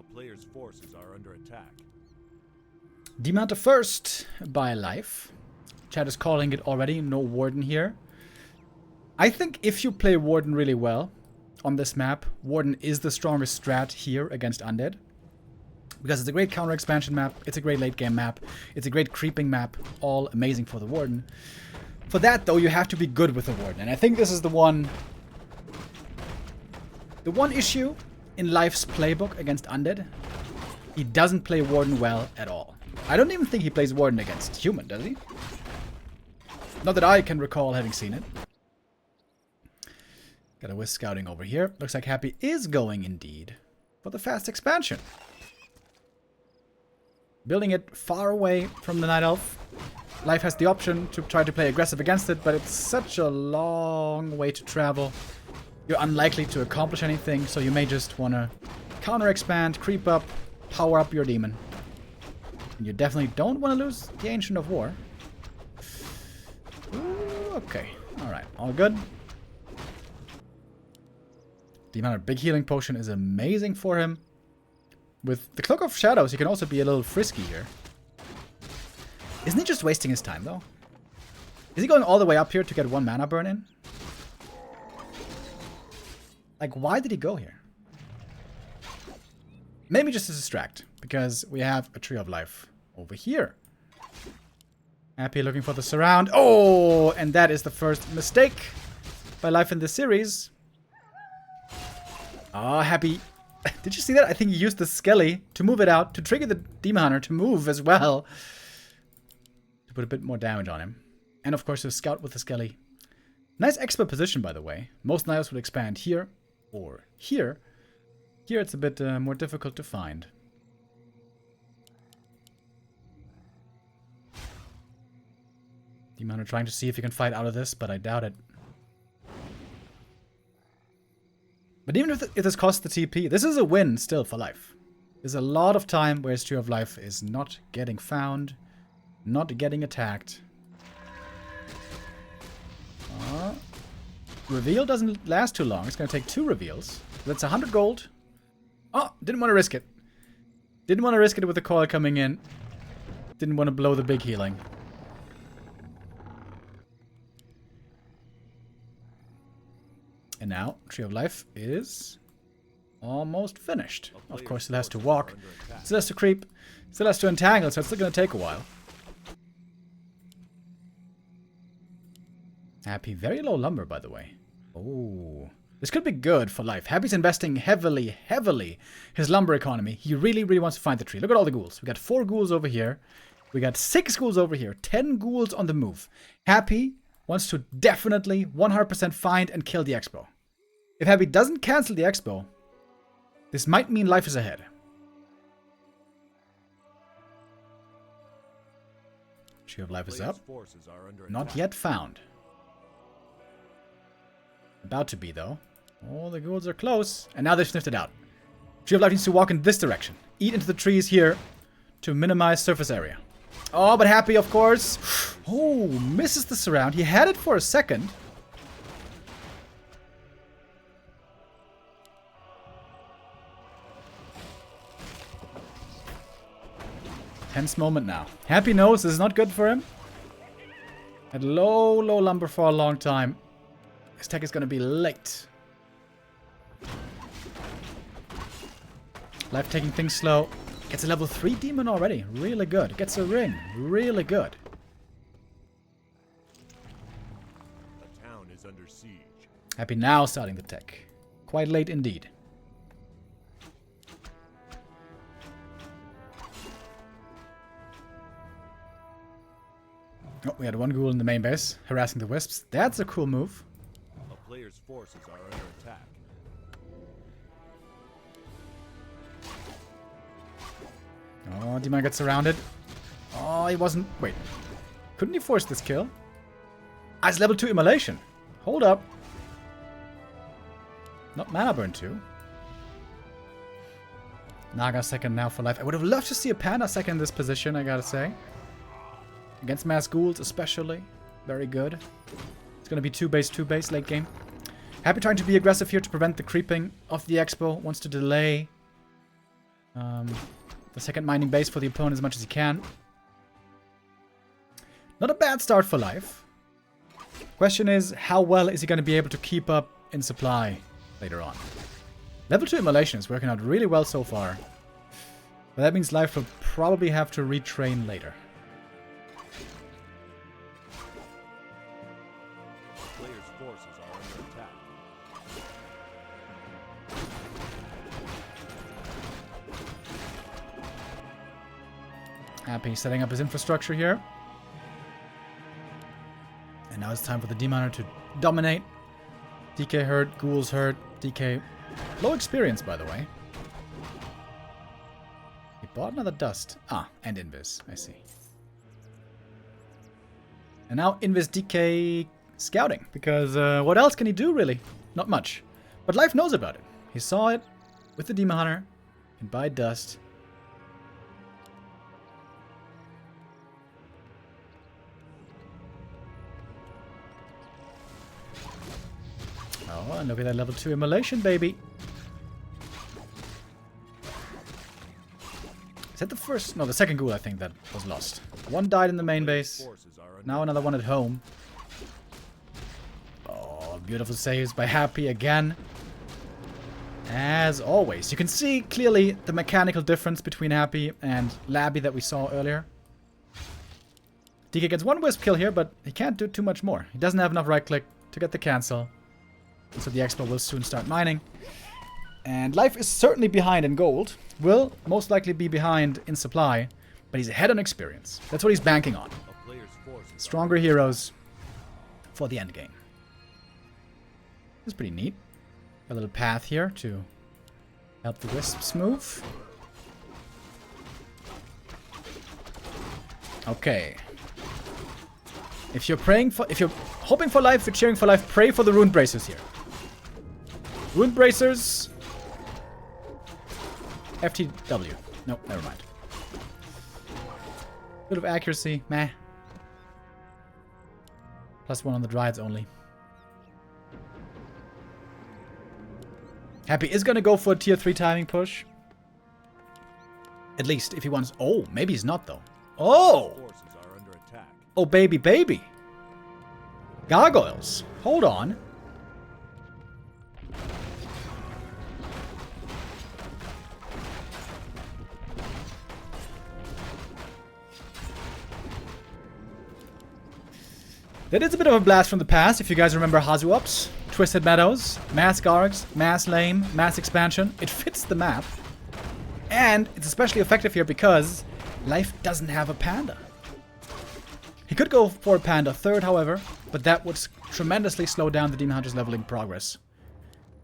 A player's forces are under attack. Demand a first by life. Chat is calling it already. No Warden here. I think if you play Warden really well on this map, Warden is the strongest strat here against Undead. Because it's a great counter expansion map, it's a great late game map, it's a great creeping map, all amazing for the Warden. For that though, you have to be good with the Warden. And I think this is the one issue in Life's playbook against Undead. He doesn't play Warden well at all. I don't even think he plays Warden against Human, does he? Not that I can recall having seen it. Got a Wisp scouting over here. Looks like Happy is going indeed for the fast expansion. Building it far away from the Night Elf. Life has the option to try to play aggressive against it, but it's such a long way to travel. You're unlikely to accomplish anything, so you may just want to counter expand, creep up, power up your demon. And you definitely don't want to lose the Ancient of War. Ooh, okay. Alright, all good. The amount of big healing potion is amazing for him. With the Cloak of Shadows, he can also be a little frisky here. Isn't he just wasting his time, though? Is he going all the way up here to get one mana burn in? Like, why did he go here? Maybe just to distract, because we have a Tree of Life over here. Happy looking for the surround. Oh, and that is the first mistake by Life in this series. Oh, Happy. Did you see that? I think he used the Skelly to move it out, to trigger the Demon Hunter to move as well. To put a bit more damage on him. And of course, to scout with the Skelly. Nice expert position, by the way. Most Knights would expand here or here. Here it's a bit more difficult to find. Demon Hunter trying to see if he can fight out of this, but I doubt it. But even if this costs the TP, this is a win still for Life. There's a lot of time where his Tree of Life is not getting found, not getting attacked. Reveal doesn't last too long. It's going to take 2 reveals. That's 100 gold. Oh, didn't want to risk it. Didn't want to risk it with the coil coming in. Didn't want to blow the big healing. And now, Tree of Life is almost finished. Of course, it has to walk, still has to creep, still has to entangle, so it's still going to take a while. Happy, very low lumber, by the way. Oh, this could be good for Life. Happy's investing heavily his lumber economy. He really wants to find the tree. Look at all the ghouls. We got 4 ghouls over here. We got 6 ghouls over here. 10 ghouls on the move. Happy wants to definitely 100% find and kill the Expo. If Happy doesn't cancel the Expo, this might mean Life is ahead. Tree of Life is up. Not yet found. About to be, though. Oh, the ghouls are close. And now they've sniffed it out. Tree of Life needs to walk in this direction. Eat into the trees here to minimize surface area. Oh, but Happy, of course. Oh, misses the surround. He had it for a second. Tense moment now. Happy knows this is not good for him. Had low lumber for a long time. His tech is going to be late. Life taking things slow. Gets a level 3 demon already. Really good. Gets a ring. Really good. The town is under siege. Happy now starting the tech. Quite late indeed. Oh, we had 1 ghoul in the main base, harassing the wisps. That's a cool move. A player's forces are under attack. Oh, Demon gets surrounded. Oh, he wasn't... Wait. Couldn't he force this kill? Ah, it's level 2 immolation. Hold up. Not mana burn 2. Naga second now for Life. I would have loved to see a Panda second in this position, I gotta say. Against mass ghouls especially. Very good. It's gonna be 2 base late game. Happy trying to be aggressive here to prevent the creeping of the Expo. Wants to delay. The second mining base for the opponent as much as he can. Not a bad start for life. Question is, how well is he going to be able to keep up in supply later on? Level 2 immolation is working out really well so far. But that means life will probably have to retrain later. Players' forces are under attack. Happy setting up his infrastructure here. And now it's time for the Demonitor to dominate. DK hurt, Ghouls hurt, DK low experience, by the way. He bought another dust. Ah, and Invis, I see. And now Invis DK scouting, because what else can he do, really? Not much. But Life knows about it. He saw it with the Demon Hunter, can buy dust. Oh, and look at that level 2 immolation, baby. Is that the first? No, the second ghoul, I think, that was lost. One died in the main base. Now another one at home. Oh, beautiful saves by Happy again. As always. You can see clearly the mechanical difference between Happy and Labby that we saw earlier. DK gets one wisp kill here, but he can't do too much more. He doesn't have enough right click to get the cancel. So the Expo will soon start mining. And Life is certainly behind in gold. Will most likely be behind in supply. But he's ahead on experience. That's what he's banking on. Stronger heroes for the end game. This is pretty neat. A little path here to help the wisps move. Okay. If you're hoping for life, if you're cheering for life, pray for the Rune Bracers here. Rune Bracers. FTW. Nope, never mind. Bit of accuracy. Meh. +1 on the Dryads only. Happy is going to go for a tier 3 timing push. At least if he wants... Oh, maybe he's not though. Oh! Oh, baby, baby. Gargoyles. Hold on. That is a bit of a blast from the past, if you guys remember Hazu Ups, Twisted Meadows, Mass Gargs, Mass Lame, Mass Expansion. It fits the map. And it's especially effective here because Life doesn't have a panda. He could go for a panda third, however, but that would tremendously slow down the Demon Hunter's leveling progress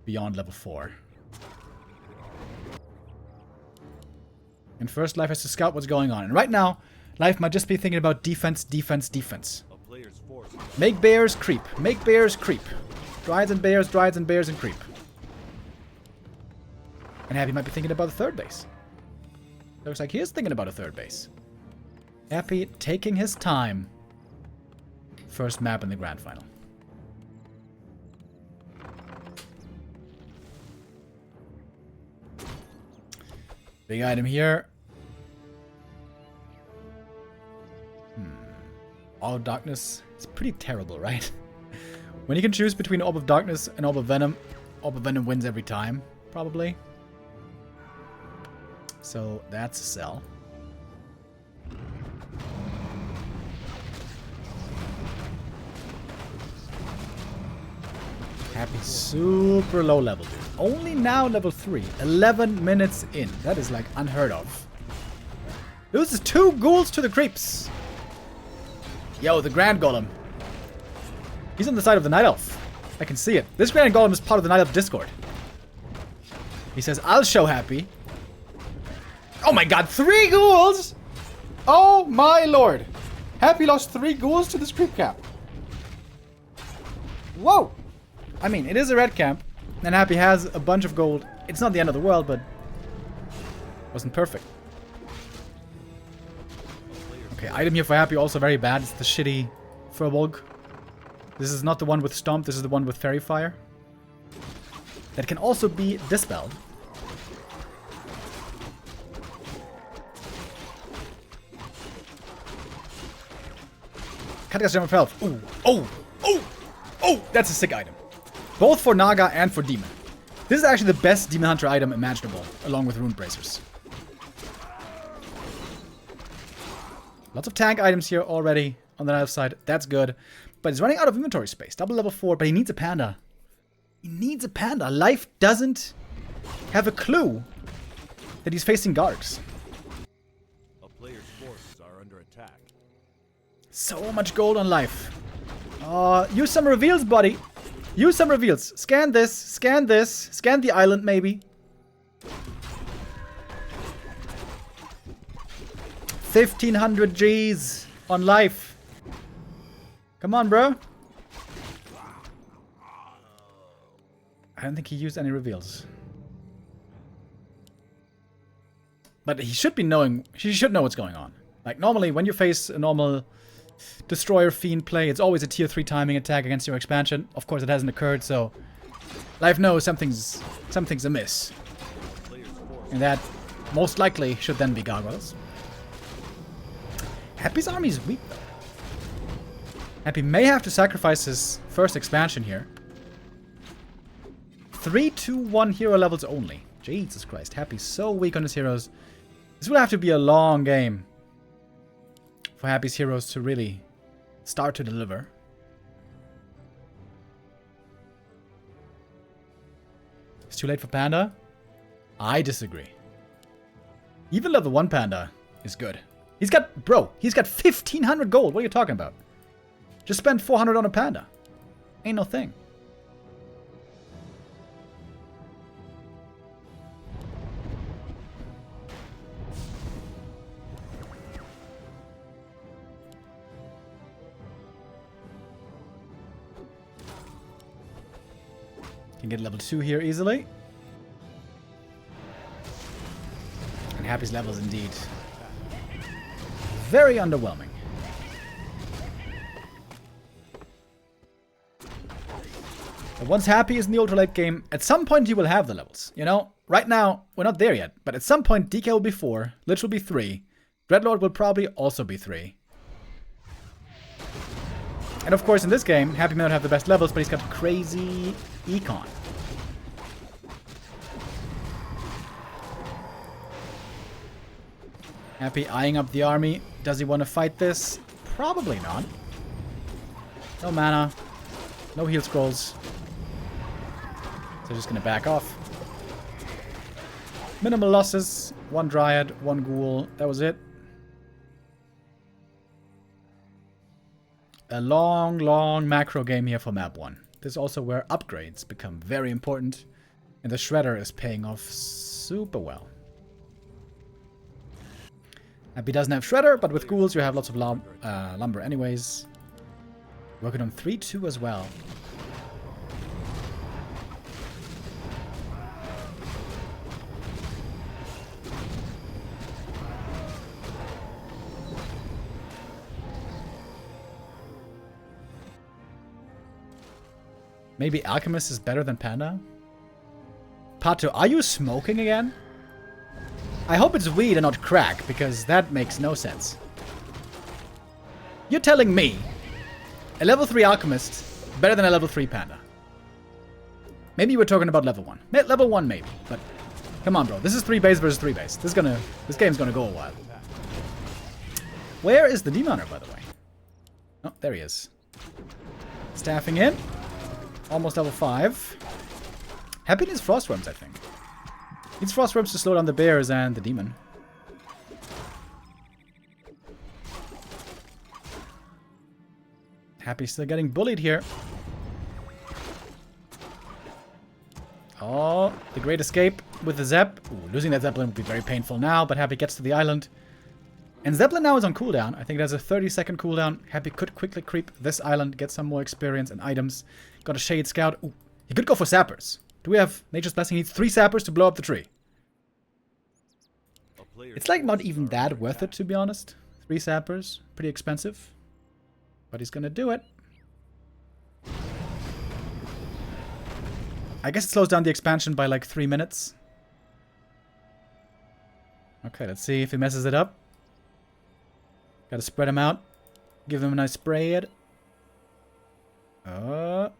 beyond level 4. And first, Life has to scout what's going on. And right now, Life might just be thinking about defense, defense, defense. Make bears creep. Make bears creep. Dryads and bears, and creep. And Happy might be thinking about a third base. Looks like he is thinking about a third base. Happy taking his time. First map in the grand final. Big item here. All of Darkness. It's pretty terrible, right? When you can choose between Orb of Darkness and Orb of Venom wins every time, probably. So that's a sell. Happy super low level, dude. Only now level 3. 11 minutes in. That is like unheard of. Loses 2 ghouls to the creeps. Yo, the Grand Golem. He's on the side of the Night Elf. I can see it. This Grand Golem is part of the Night Elf Discord. He says, I'll show Happy. Oh my god, 3 ghouls! Oh my lord. Happy lost 3 ghouls to this creep camp. Whoa! I mean, it is a red camp, and Happy has a bunch of gold. It's not the end of the world, but wasn't perfect. Okay, item here for Happy also very bad. It's the shitty Furbolg. This is not the one with Stomp, this is the one with Fairy Fire. That can also be dispelled. Can't get general health. Ooh. Oh. Oh. Oh. That's a sick item. Both for Naga and for Demon. This is actually the best Demon Hunter item imaginable, along with Rune Bracers. Lots of tank items here already on the left side. That's good. But he's running out of inventory space. Double level 4, but he needs a panda. He needs a panda. Life doesn't have a clue that he's facing guards. A player's forces are under attack. So much gold on life. Use some reveals, buddy. Use some reveals. Scan this. Scan this. Scan the island, maybe. 1,500 Gs on life. Come on, bro. I don't think he used any reveals. But he should be knowing... He should know what's going on. Like, normally, when you face a normal Destroyer Fiend play, it's always a tier 3 timing attack against your expansion. Of course, it hasn't occurred, so... Life knows something's amiss. And that, most likely, should then be gargoyles. Happy's army is weak, though. Happy may have to sacrifice his first expansion here. 3, 2, 1 hero levels only. Jesus Christ, Happy's so weak on his heroes. This will have to be a long game for Happy's heroes to really start to deliver. It's too late for Panda? I disagree. Even level 1 Panda is good. He's got 1,500 gold. What are you talking about? Just spend 400 on a Panda. Ain't no thing. Can get level 2 here easily. And Happy's levels indeed very underwhelming. But once Happy is in the ultra late game, at some point you will have the levels. You know, right now we're not there yet, but at some point DK will be 4, Lich will be 3, Dreadlord will probably also be 3. And of course in this game, Happy may not have the best levels, but he's got crazy econ. Happy eyeing up the army. Does he want to fight this? Probably not. No mana. No heal scrolls. So just gonna back off. Minimal losses. 1 Dryad, 1 Ghoul. That was it. A long, long macro game here for map 1. This is also where upgrades become very important. And the Shredder is paying off super well. Happy doesn't have Shredder, but with Ghouls you have lots of lumber anyways. Working on 3-2 as well. Maybe Alchemist is better than Panda? Pato, are you smoking again? I hope it's weed and not crack, because that makes no sense. You're telling me a level 3 Alchemist better than a level 3 Panda. Maybe we're talking about level 1. Level 1 maybe, but come on bro. This is 3 base versus 3 base. This game's gonna go a while. Where is the Demon Hunter, by the way? Oh, there he is. Staffing in. Almost level 5. Happy needs Frost Worms, I think. Needs Frost Worms to slow down the bears and the demon. Happy still getting bullied here. Oh, the great escape with the Zep. Ooh, losing that Zeppelin would be very painful now, but Happy gets to the island. And Zeppelin now is on cooldown. I think it has a 30-second cooldown. Happy could quickly creep this island, get some more experience and items. Got a Shade Scout. Ooh, he could go for Sappers. Do we have Nature's Blessing? He needs 3 Sappers to blow up the tree. It's like not even that worth it, to be honest. 3 Sappers. Pretty expensive. But he's gonna do it. I guess it slows down the expansion by like 3 minutes. Okay, let's see if he messes it up. Gotta spread him out. Give him a nice spray. 1,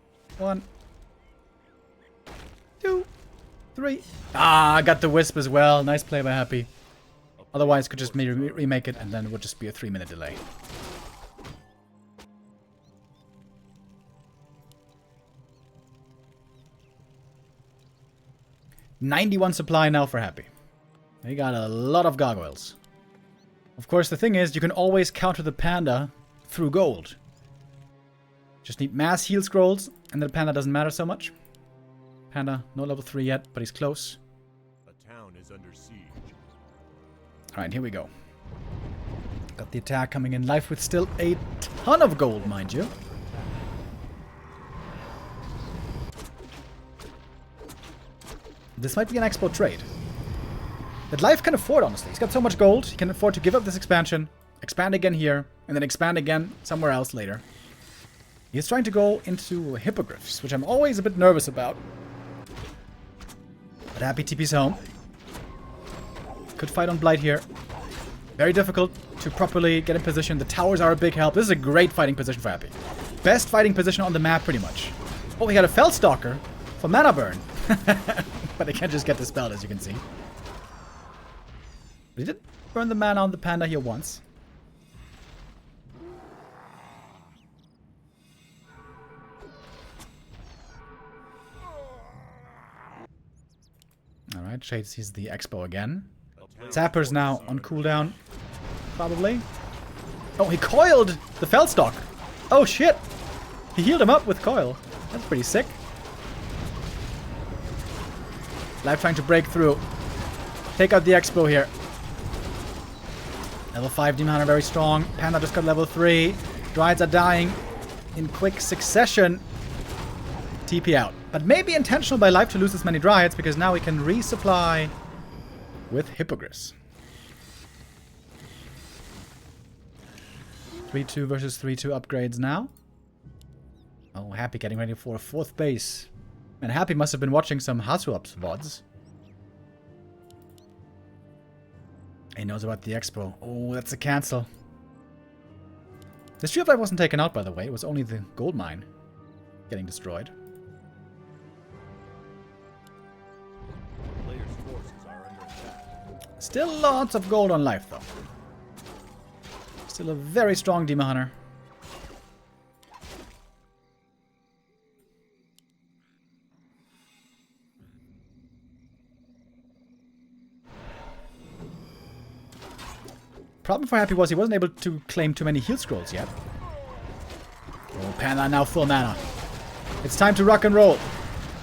2, 3. Ah, I got the wisp as well. Nice play by Happy. Otherwise, could just remake it, and then it would just be a 3-minute delay. $91 supply now for Happy. He got a lot of gargoyles. Of course, the thing is, you can always counter the panda through gold. Just need mass heal scrolls, and the panda doesn't matter so much. Panda, no level 3 yet, but he's close. The town is under siege. Alright, here we go. Got the attack coming in live with still a ton of gold, mind you. This might be an expo trade. That Life can afford, honestly. He's got so much gold, he can afford to give up this expansion, expand again here, and then expand again somewhere else later. He's trying to go into hippogriffs, which I'm always a bit nervous about. But Happy TP's home. Could fight on Blight here. Very difficult to properly get in position. The towers are a big help. This is a great fighting position for Happy. Best fighting position on the map, pretty much. Oh, we got a Feldstalker for mana burn. But they can't just get the spell, as you can see. But he did burn the mana on the panda here once. Alright, Shade sees the expo again. Sapper's now on cooldown. Probably. Oh, he coiled the Feldstalk. Oh shit! He healed him up with coil. That's pretty sick. Life trying to break through. Take out the expo here. Level 5 Demon Hunter very strong. Panda just got level 3. Dryades are dying in quick succession. TP out. But maybe intentional by Life to lose this many Dryads, because now we can resupply with Hippogriffs. 3-2 versus 3-2 upgrades now. Oh, Happy getting ready for a 4th base. And Happy must have been watching some Hasuups VODs. He knows about the expo. Oh, that's a cancel. This Tree of Life wasn't taken out, by the way. It was only the gold mine getting destroyed. Players' forces are under attack. Still lots of gold on Life, though. Still a very strong Demon Hunter. Problem for Happy was he wasn't able to claim too many heal scrolls yet. Oh, Panda now full mana. It's time to rock and roll.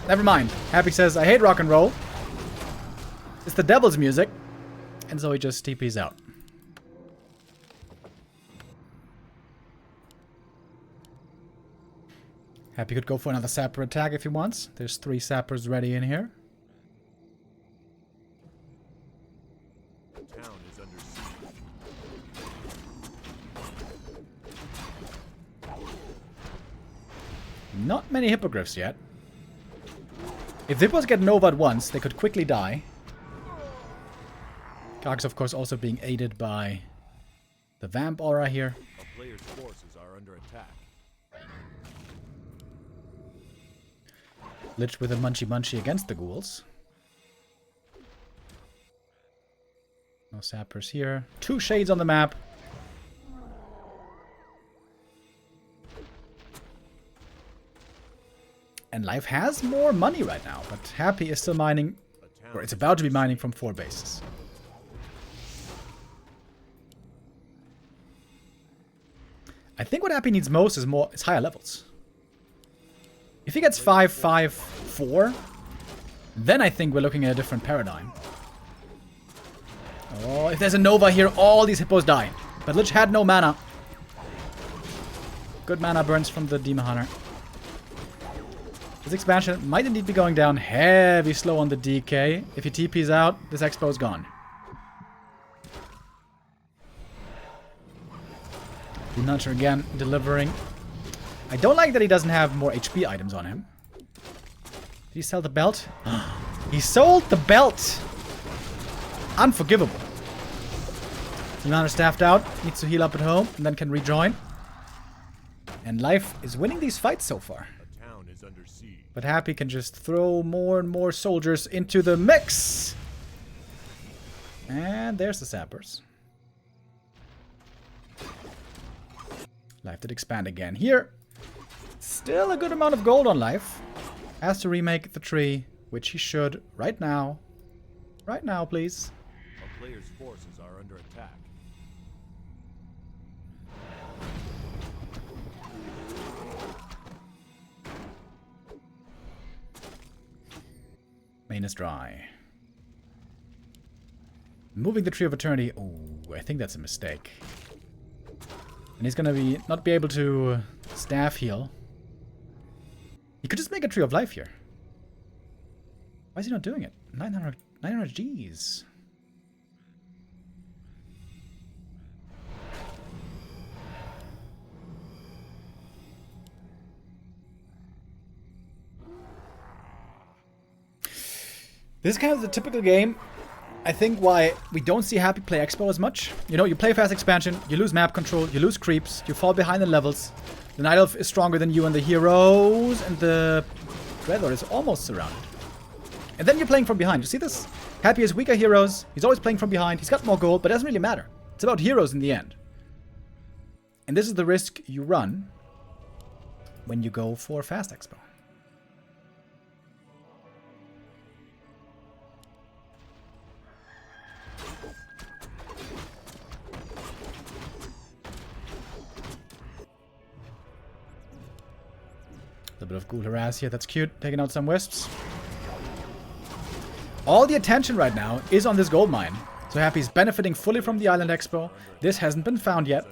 Never mind. Happy says, I hate rock and roll. It's the devil's music. And so he just TP's out. Happy could go for another Sapper attack if he wants. There's 3 Sappers ready in here. The town is under siege. Not many Hippogriffs yet. If Hippos get Nova'd once, they could quickly die. Cox, of course, also being aided by the Vamp Aura here. A player's forces are under attack. Lich with a Munchy against the ghouls. No Sappers here. 2 Shades on the map. And Life has more money right now, but Happy is still mining, or it's about to be mining from 4 bases. I think what Happy needs most is higher levels. If he gets 5, 5, 4, then I think we're looking at a different paradigm. Oh, if there's a Nova here, all these Hippos die. But Lich had no mana. Good mana burns from the Demon Hunter. This expansion might indeed be going down heavy slow on the DK. If he TP's out, this expo is gone. Demon Hunter again delivering. I don't like that he doesn't have more HP items on him. Did he sell the belt? He sold the belt! Unforgivable. Demon Hunter staffed out, needs to heal up at home, and then can rejoin. And Life is winning these fights so far. A town is under siege. But Happy can just throw more and more soldiers into the mix. And there's the Sappers. Life did expand again here. Still a good amount of gold on Life. Has to remake the tree, which he should right now. Right now, please. A player's forces are under attack. Main is dry. Moving the Tree of Eternity. Oh, I think that's a mistake. And he's gonna not be able to staff heal. He could just make a Tree of Life here. Why is he not doing it? 900 Gs. This is kind of the typical game. I think why we don't see Happy play Expo as much. You know, you play fast expansion, you lose map control, you lose creeps, you fall behind in levels. The Night Elf is stronger than you and the heroes, and the Dreadlord is almost surrounded. And then you're playing from behind. You see this? Happy has weaker heroes. He's always playing from behind. He's got more gold, but it doesn't really matter. It's about heroes in the end. And this is the risk you run when you go for fast Expo. A bit of ghoul harass here. That's cute. Taking out some wisps. All the attention right now is on this gold mine. So Happy's benefiting fully from the Island Expo. This hasn't been found yet.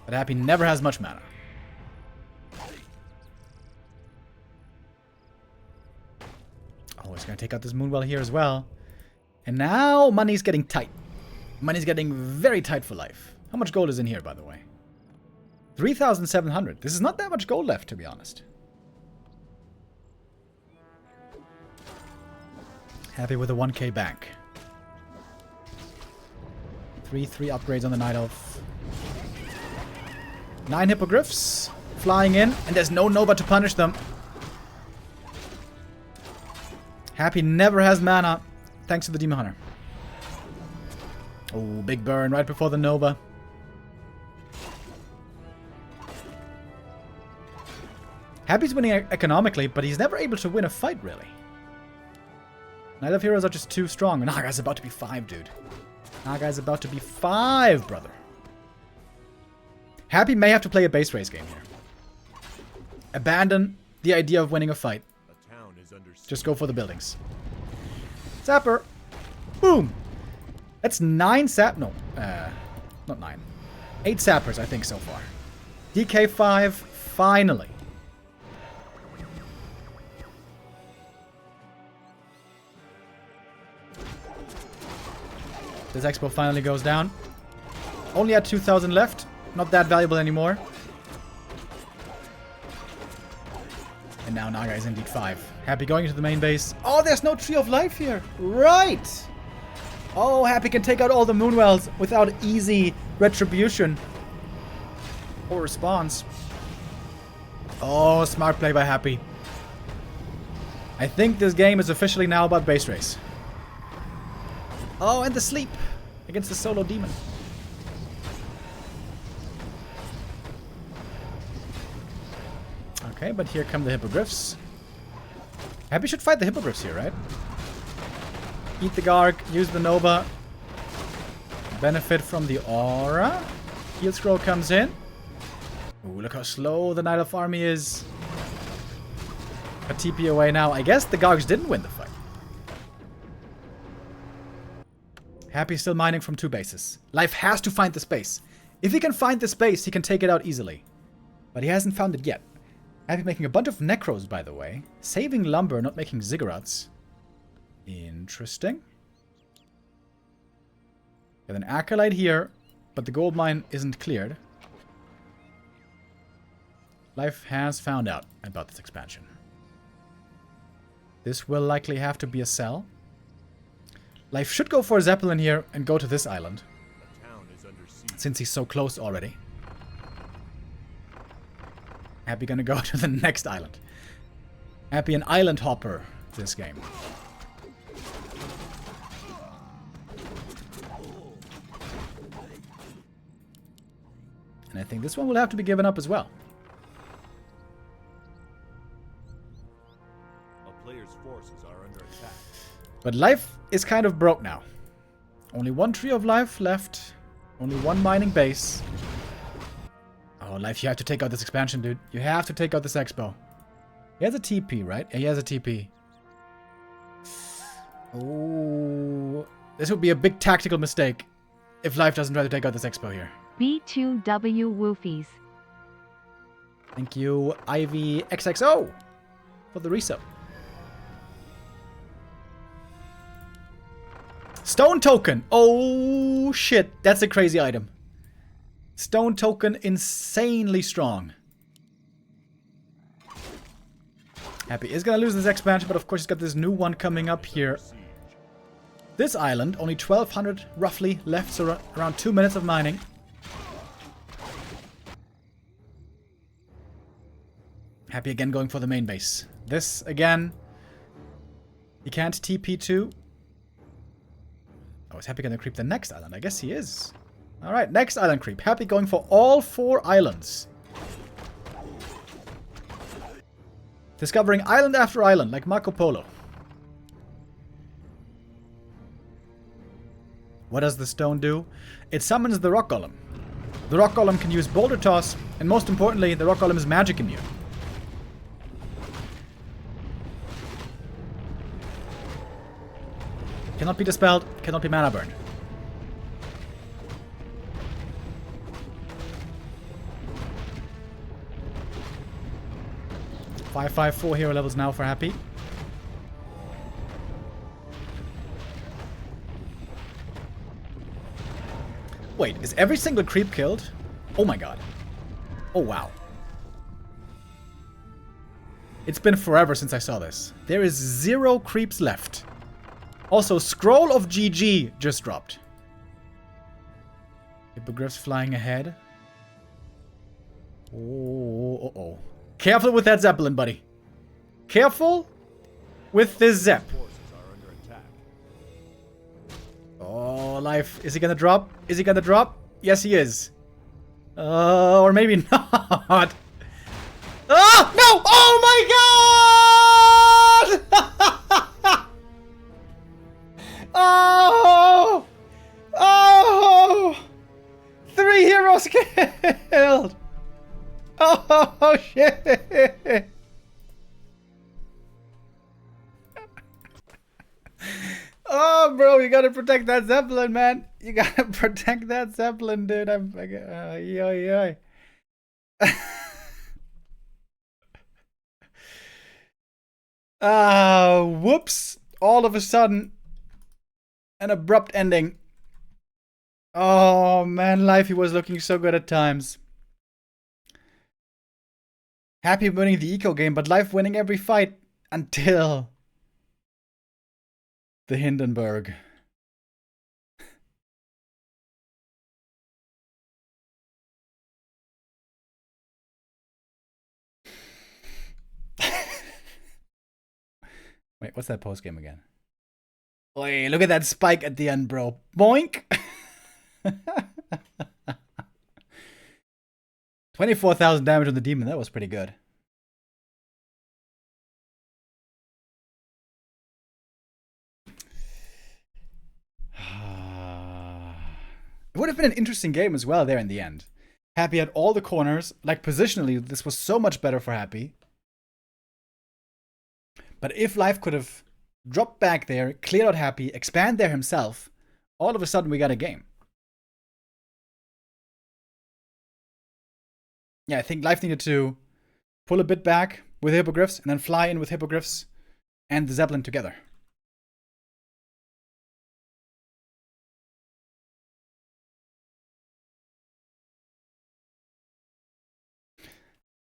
But Happy never has much mana. Oh, he's going to take out this Moonwell here as well. And now money's getting tight. Money's getting very tight for Life. How much gold is in here, by the way? 3,700. This is not that much gold left, to be honest. Happy with a 1k bank. 3 upgrades on the Night Elf. 9 hippogriffs flying in, and there's no Nova to punish them. Happy never has mana, thanks to the Demon Hunter. Oh, big burn right before the Nova. Happy's winning economically, but he's never able to win a fight, really. Night Elf heroes are just too strong. Naga's about to be 5, dude. Naga's about to be 5, brother. Happy may have to play a base race game here. Abandon the idea of winning a fight. A town is under siege. Just go for the buildings. Sapper. Boom. That's 9 sap... No. Not 9. 8 sappers, I think, so far. DK5, finally. This Expo finally goes down. Only at 2,000 left. Not that valuable anymore. And now Naga is indeed 5. Happy going into the main base. Oh, there's no Tree of Life here. Right. Oh, Happy can take out all the Moonwells without easy retribution. Or response. Oh, smart play by Happy. I think this game is officially now about base race. Oh, and the sleep against the solo demon. Okay, but here come the hippogriffs. Happy should fight the hippogriffs here, right? Eat the Garg, use the Nova. Benefit from the aura. Heal scroll comes in. Ooh, look how slow the Night Elf army is. A TP away now. I guess the Gargs didn't win the fight. Happy still mining from 2 bases. Life has to find the space. If he can find the space, he can take it out easily. But he hasn't found it yet. Happy making a bunch of Necros, by the way. Saving lumber, not making ziggurats. Interesting. Got an Acolyte here, but the gold mine isn't cleared. Life has found out about this expansion. This will likely have to be a sell. Life should go for a Zeppelin here and go to this island. since he's so close already. Happy gonna go to the next island. Happy an island hopper this game. And I think this one will have to be given up as well. A player's forces are under attack. But life is kind of broke now. Only one tree of life left. Only one mining base. Oh, life, you have to take out this expansion, dude. You have to take out this expo. He has a TP, right? Yeah, he has a TP. Oh, this would be a big tactical mistake if life doesn't try to take out this expo here. B2W Woofies. Thank you, Ivy XXO, for the resub. Stone token. Oh, shit. That's a crazy item. Stone token, insanely strong. Happy is going to lose this expansion, but of course he's got this new one coming up here. This island, only 1,200 roughly left, so around 2 minutes of mining. Happy again going for the main base. This, again, he can't TP to. Oh, is Happy going to creep the next island? I guess he is. Alright, next island creep. Happy going for all 4 islands. Discovering island after island, like Marco Polo. What does the stone do? It summons the rock golem. The rock golem can use boulder toss, and most importantly, the rock golem is magic immune. Cannot be dispelled, cannot be mana burned. Five, 4 hero levels now for Happy. Wait, is every single creep killed? Oh my god. Oh wow. It's been forever since I saw this. There is 0 creeps left. Also, Scroll of GG just dropped. Hippogriffs flying ahead. Oh, uh-oh. Careful with that Zeppelin, buddy. Careful with this Zepp. Forces are under attack. Oh, life. Is he gonna drop? Is he gonna drop? Yes, he is. Or maybe not. Ah! No! Oh my god! Oh! Oh! 3 heroes killed! Oh, shit! Oh, bro, you gotta protect that Zeppelin, man. You gotta protect that Zeppelin, dude. Yoy. Whoops. All of a sudden, an abrupt ending. Oh, man, life, he was looking so good at times. Happy winning the eco game, but life winning every fight until the Hindenburg. Wait, what's that post game again? Oi, look at that spike at the end, bro. Boink! 24,000 damage on the demon. That was pretty good. It would have been an interesting game as well there in the end. Happy had all the corners. Like, positionally, this was so much better for Happy. But if life could have dropped back there, cleared out Happy, expand there himself, all of a sudden we got a game. Yeah, I think life needed to pull a bit back with Hippogriffs and then fly in with Hippogriffs and the Zeppelin together.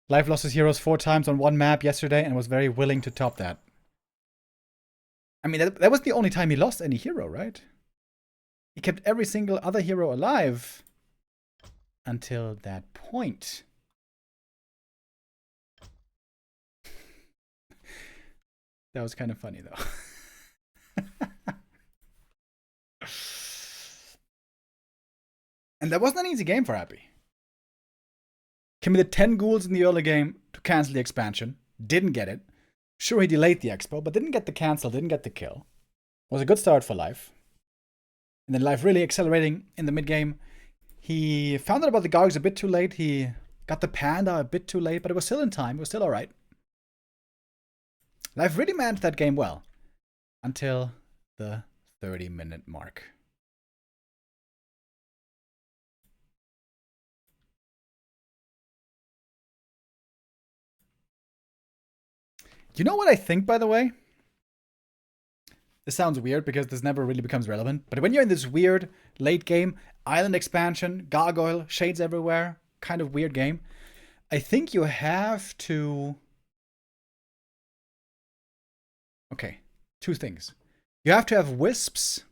Life lost his heroes 4 times on one map yesterday and was very willing to top that. I mean, that was the only time he lost any hero, right? He kept every single other hero alive. until that point. That was kind of funny, though. And that wasn't an easy game for Happy. Committed 10 ghouls in the early game to cancel the expansion. Didn't get it. Sure, he delayed the expo, but didn't get the cancel, didn't get the kill. Was a good start for Life. And then Life really accelerating in the mid-game. He found out about the Gargs a bit too late. He got the Panda a bit too late, but it was still in time. It was still alright. Life really managed that game well. Until the 30-minute mark. You know what I think, by the way? This sounds weird because this never really becomes relevant. But when you're in this weird late game, island expansion, gargoyle, shades everywhere, kind of weird game, I think you have to... Okay, two things. You have to have wisps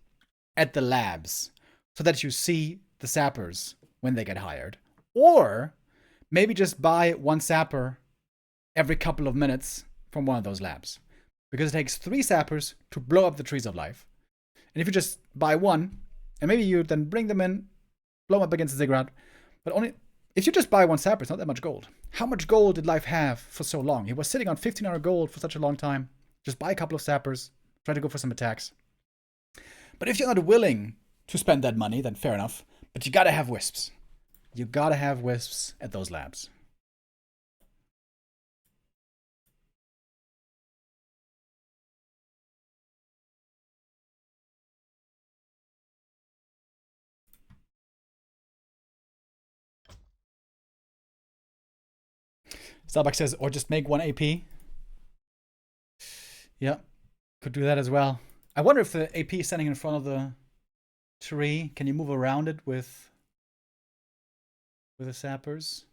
at the labs so that you see the sappers when they get hired. Or maybe just buy one sapper every couple of minutes from one of those labs. Because it takes 3 sappers to blow up the trees of life. And if you just buy one, and maybe you then bring them in, blow them up against the ziggurat, but only if you just buy one sapper, it's not that much gold. How much gold did Life have for so long? He was sitting on 1500 gold for such a long time. Just buy a couple of sappers, try to go for some attacks. But if you're not willing to spend that money, then fair enough. But you gotta have wisps. You gotta have wisps at those labs. Starbucks says, or just make one AP. Yeah, could do that as well. I wonder if the AP is standing in front of the tree. Can you move around it with the sappers?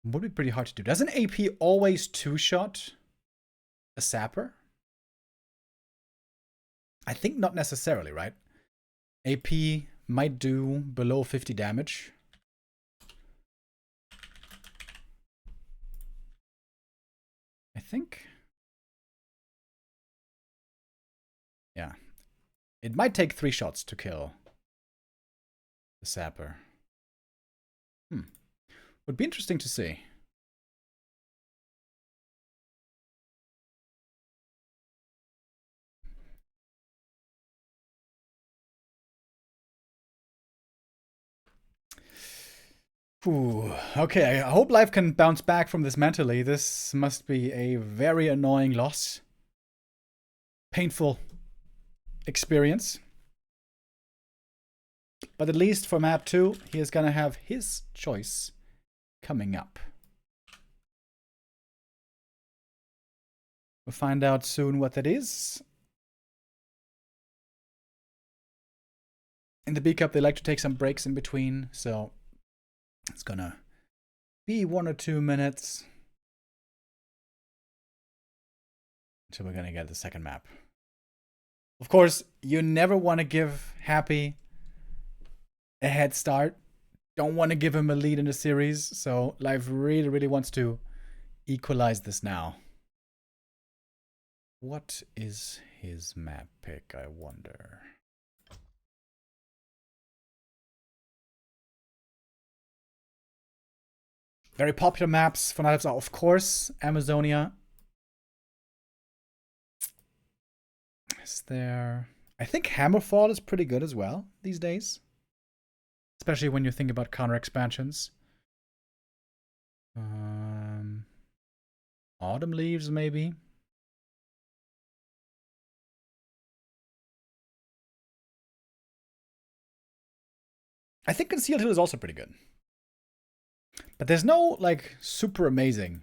Would be pretty hard to do. Doesn't AP always two-shot a sapper? I think not necessarily, right? AP might do below 50 damage. I think. Yeah. It might take 3 shots to kill the sapper. Would be interesting to see. Ooh, okay, I hope Life can bounce back from this mentally. This must be a very annoying loss. Painful experience. But at least for map 2, he is gonna have his choice coming up. We'll find out soon what that is. In the B Cup, they like to take some breaks in between, so it's gonna be 1 or 2 minutes until we're gonna get the second map. Of course, you never want to give Happy a head start. Don't want to give him a lead in the series, so Life really, really wants to equalize this now. What is his map pick, I wonder? Very popular maps for Knives are, of course, Amazonia. Is there... I think Hammerfall is pretty good as well these days. Especially when you think about counter expansions. Autumn Leaves, maybe. I think Concealed Hill is also pretty good. But there's no, like, super amazing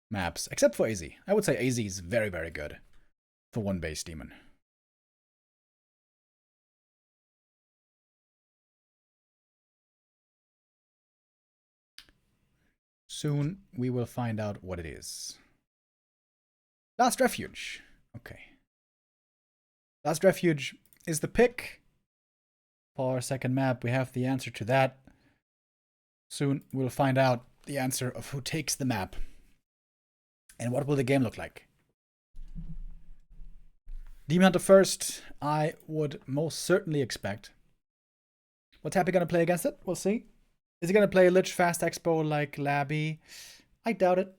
maps, except for AZ. I would say AZ is very, very good for one base demon. Soon we will find out what it is. Last Refuge. Okay. Last Refuge is the pick. for our second map. We have the answer to that. Soon we'll find out the answer of who takes the map. And what will the game look like? Demon Hunter first, I would most certainly expect. What's Happy going to play against it? We'll see. Is he going to play Lich Fast Expo like Labby? I doubt it.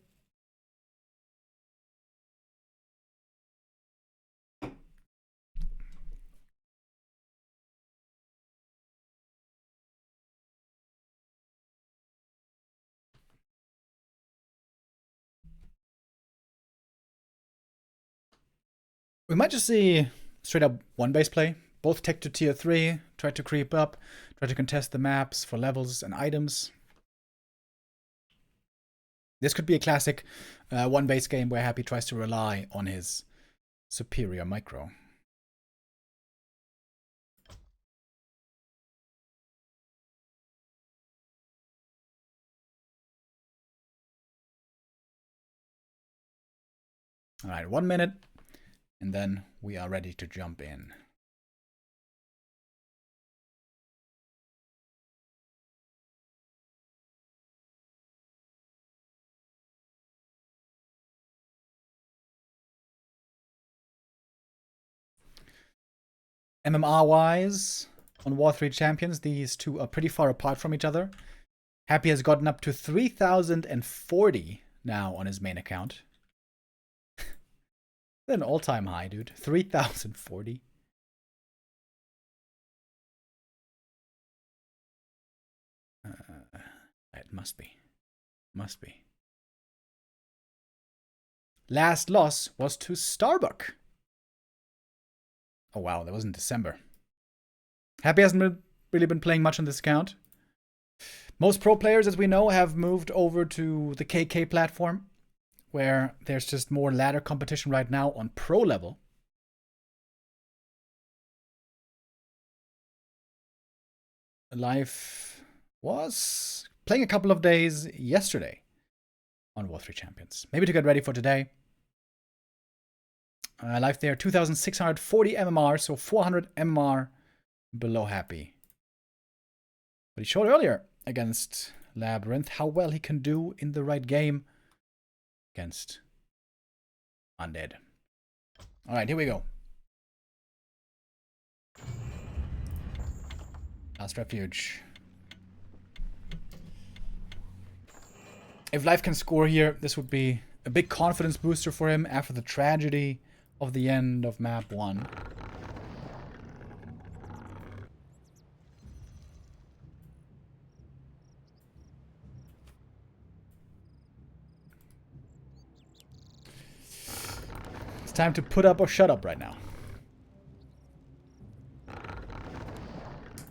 We might just see straight up one base play. Both take to tier 3, try to creep up, try to contest the maps for levels and items. This could be a classic one base game where Happy tries to rely on his superior micro. Alright, 1 minute. And then we are ready to jump in. MMR-wise, on War 3 Champions, these two are pretty far apart from each other. Happy has gotten up to 3,040 now on his main account. An all-time high, dude. 3,040. It must be. Must be. Last loss was to Starbuck. Oh wow, that was in December. Happy hasn't really been playing much on this account. Most pro players, as we know, have moved over to the KK platform, where there's just more ladder competition right now on pro level. Life was playing a couple of days yesterday on War 3 Champions. Maybe to get ready for today. Life there, 2,640 MMR, so 400 MMR below Happy. But he showed earlier against Labyrinth how well he can do in the right game against Undead. Alright, here we go. Last Refuge. If Life can score here, this would be a big confidence booster for him after the tragedy of the end of map 1. It's time to put up or shut up right now.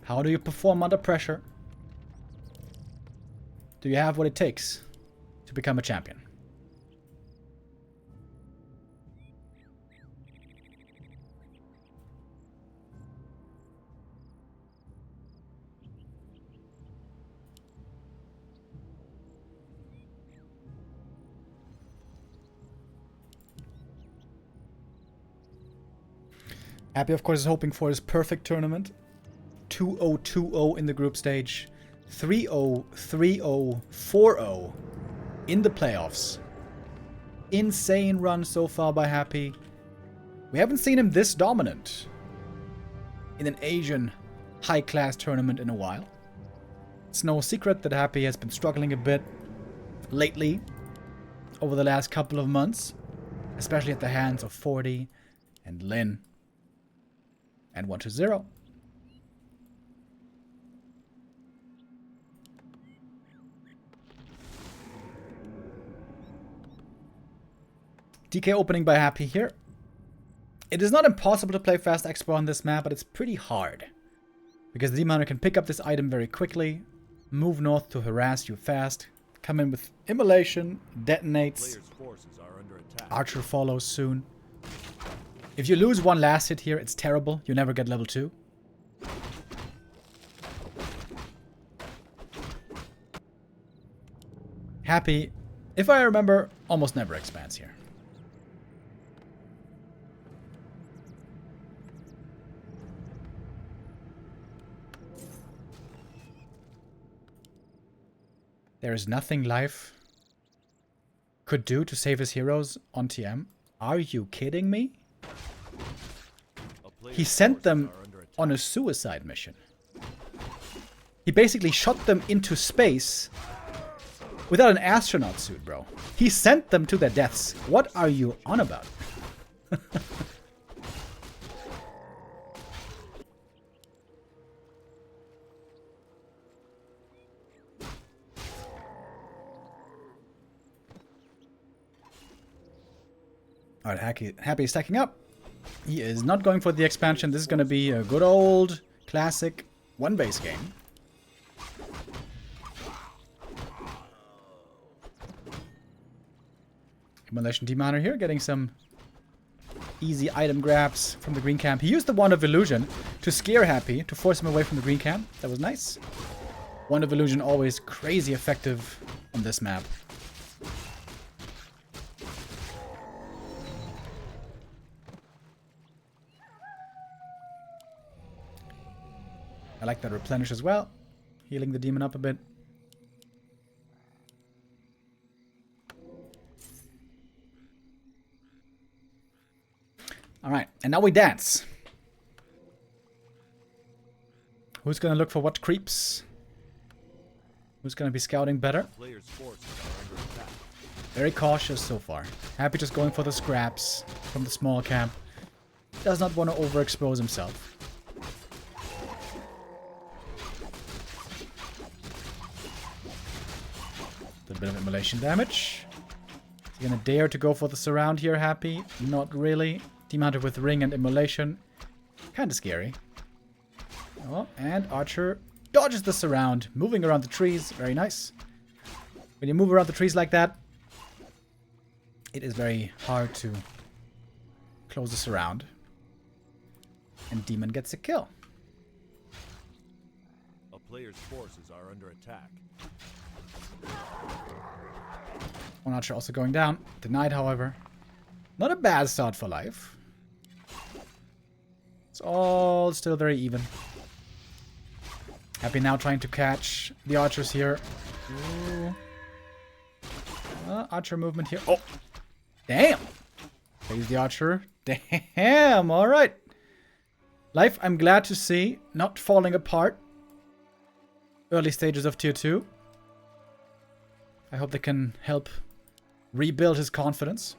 How do you perform under pressure? Do you have what it takes to become a champion? Happy, of course, is hoping for his perfect tournament. 2-0-2-0 in the group stage. 3-0, 3-0, 4-0 in the playoffs. Insane run so far by Happy. We haven't seen him this dominant in an Asian high-class tournament in a while. It's no secret that Happy has been struggling a bit lately over the last couple of months, especially at the hands of 40 and Lin. And 1-0. DK opening by Happy here. It is not impossible to play Fast Expo on this map, but it's pretty hard. Because the Demon Hunter can pick up this item very quickly, move north to harass you fast, come in with immolation, detonates, Archer follows soon. If you lose one last hit here, it's terrible. You never get level 2. Happy, if I remember, almost never expands here. There is nothing Life could do to save his heroes on TM. Are you kidding me? He sent them on a suicide mission. He basically shot them into space without an astronaut suit, bro. He sent them to their deaths. What are you on about? Alright, Happy is stacking up. He is not going for the expansion. This is going to be a good old classic one base game. Immolation Demonitor here, getting some easy item grabs from the green camp. He used the Wand of Illusion to scare Happy, to force him away from the green camp. That was nice. Wand of Illusion always crazy effective on this map. I like that replenish as well. Healing the demon up a bit. Alright, and now we dance. Who's gonna look for what creeps? Who's gonna be scouting better? Very cautious so far. Happy just going for the scraps from the small camp. Does not want to overexpose himself. A bit of immolation damage. Is he gonna dare to go for the surround here, Happy? Not really. Demon with ring and immolation. Kinda scary. Oh, and Archer dodges the surround. Moving around the trees. Very nice. When you move around the trees like that, it is very hard to close the surround. And Demon gets a kill. A player's forces are under attack. One Archer also going down. Denied, however. Not a bad start for Life. It's all still very even. Happy now trying to catch the archers here. Archer movement here. Oh! Damn! Plays the archer. Damn! Alright. Life, I'm glad to see. Not falling apart. Early stages of tier 2. I hope they can help rebuild his confidence.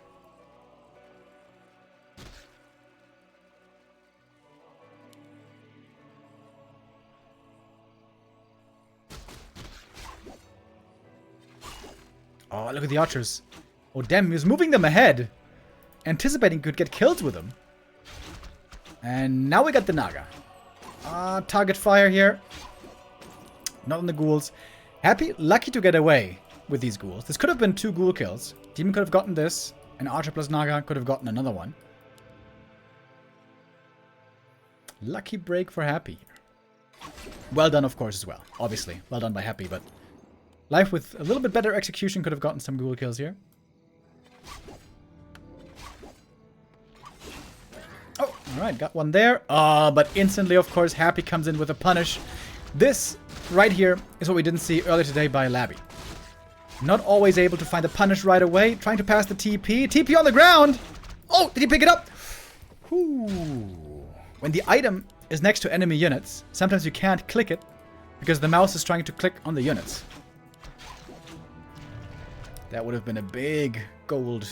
Oh, look at the archers. Oh, damn, he was moving them ahead. Anticipating could get kills with them. And now we got the Naga. Target fire here. Not on the ghouls. Happy, lucky to get away with these ghouls. This could have been 2 ghoul kills. Demon could have gotten this. And Archer plus Naga could have gotten another one. Lucky break for Happy. Well done, of course, as well. Obviously. Well done by Happy, but Life with a little bit better execution could have gotten some ghoul kills here. Oh, alright, got one there. But instantly, of course, Happy comes in with a punish. This right here is what we didn't see earlier today by Labby. Not always able to find the punish right away. Trying to pass the TP. TP on the ground! Oh, did he pick it up? Ooh. When the item is next to enemy units, sometimes you can't click it because the mouse is trying to click on the units. That would have been a big gold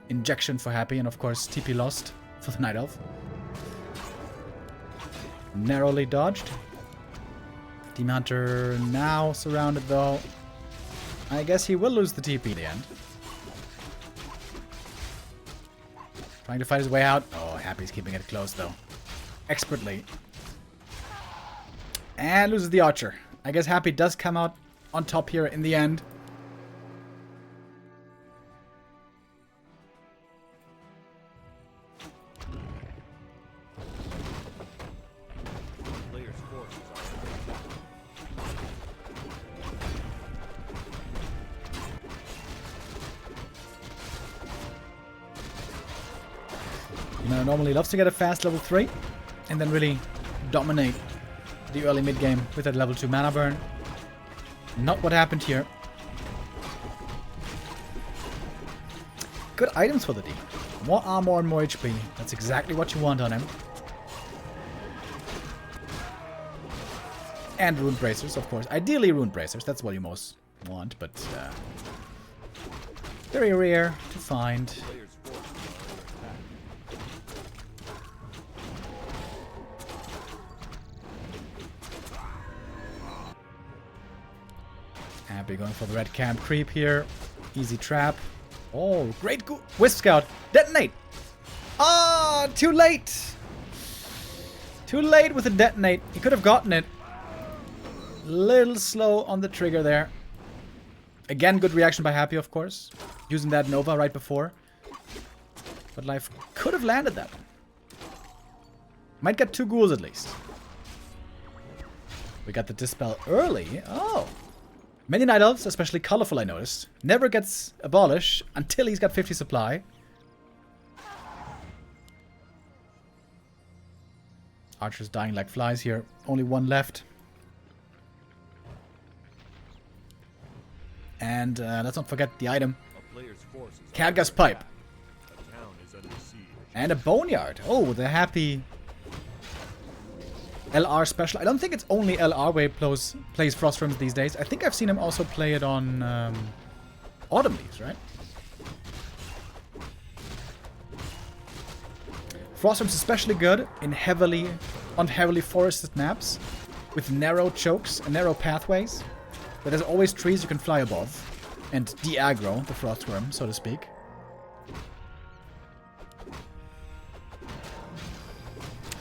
injection for Happy, and of course TP lost for the Night Elf. Narrowly dodged. Demon Hunter now surrounded though. I guess he will lose the TP in the end. Trying to fight his way out. Oh, Happy's keeping it close though. Expertly. And loses the Archer. I guess Happy does come out on top here in the end. Normally loves to get a fast level 3 and then really dominate the early mid game with that level 2 mana burn. Not what happened here. Good items for the demon. More armor and more HP. That's exactly what you want on him. And rune bracers, of course. Ideally rune bracers. That's what you most want, but very rare to find. Happy going for the red camp creep here. Easy trap. Oh, great Wisp Scout. Detonate! Ah, too late! Too late with the detonate. He could have gotten it. Little slow on the trigger there. Again, good reaction by Happy, of course. Using that Nova right before. But Life could have landed that. Might get 2 ghouls at least. We got the Dispel early. Oh. Many Night Elves, especially colorful I noticed, never gets abolished until he's got 50 supply. Archers dying like flies here. Only 1 left. And let's not forget the item. Khadgar's Pipe. And a Boneyard. Oh, the Happy LR special. I don't think it's only LR where he plays Frost Realms these days. I think I've seen him also play it on Autumn Leaves, right? Frost Realms is especially good in heavily forested maps with narrow chokes and narrow pathways. But there's always trees you can fly above and de-aggro the Frost Worm, so to speak.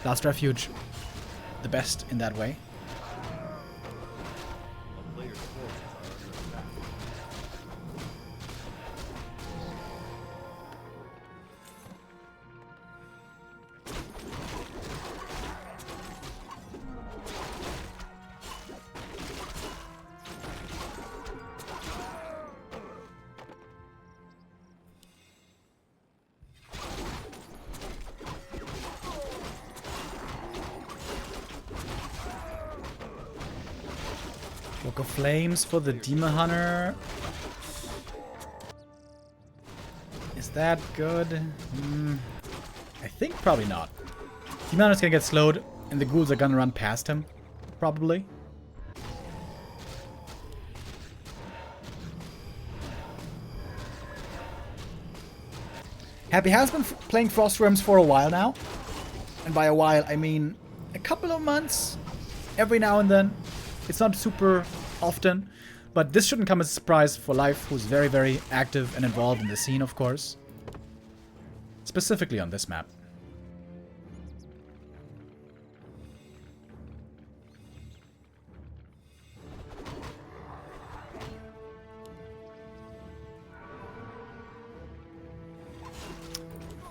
Last Refuge. The best in that way. Book of Flames for the Demon Hunter. Is that good? I think probably not. Demon Hunter's gonna get slowed, and the ghouls are gonna run past him. Probably. Happy has been playing Frost Realms for a while now. And by a while, I mean a couple of months. Every now and then. It's not super often, but this shouldn't come as a surprise for Life, who's very, very active and involved in the scene, of course. Specifically on this map.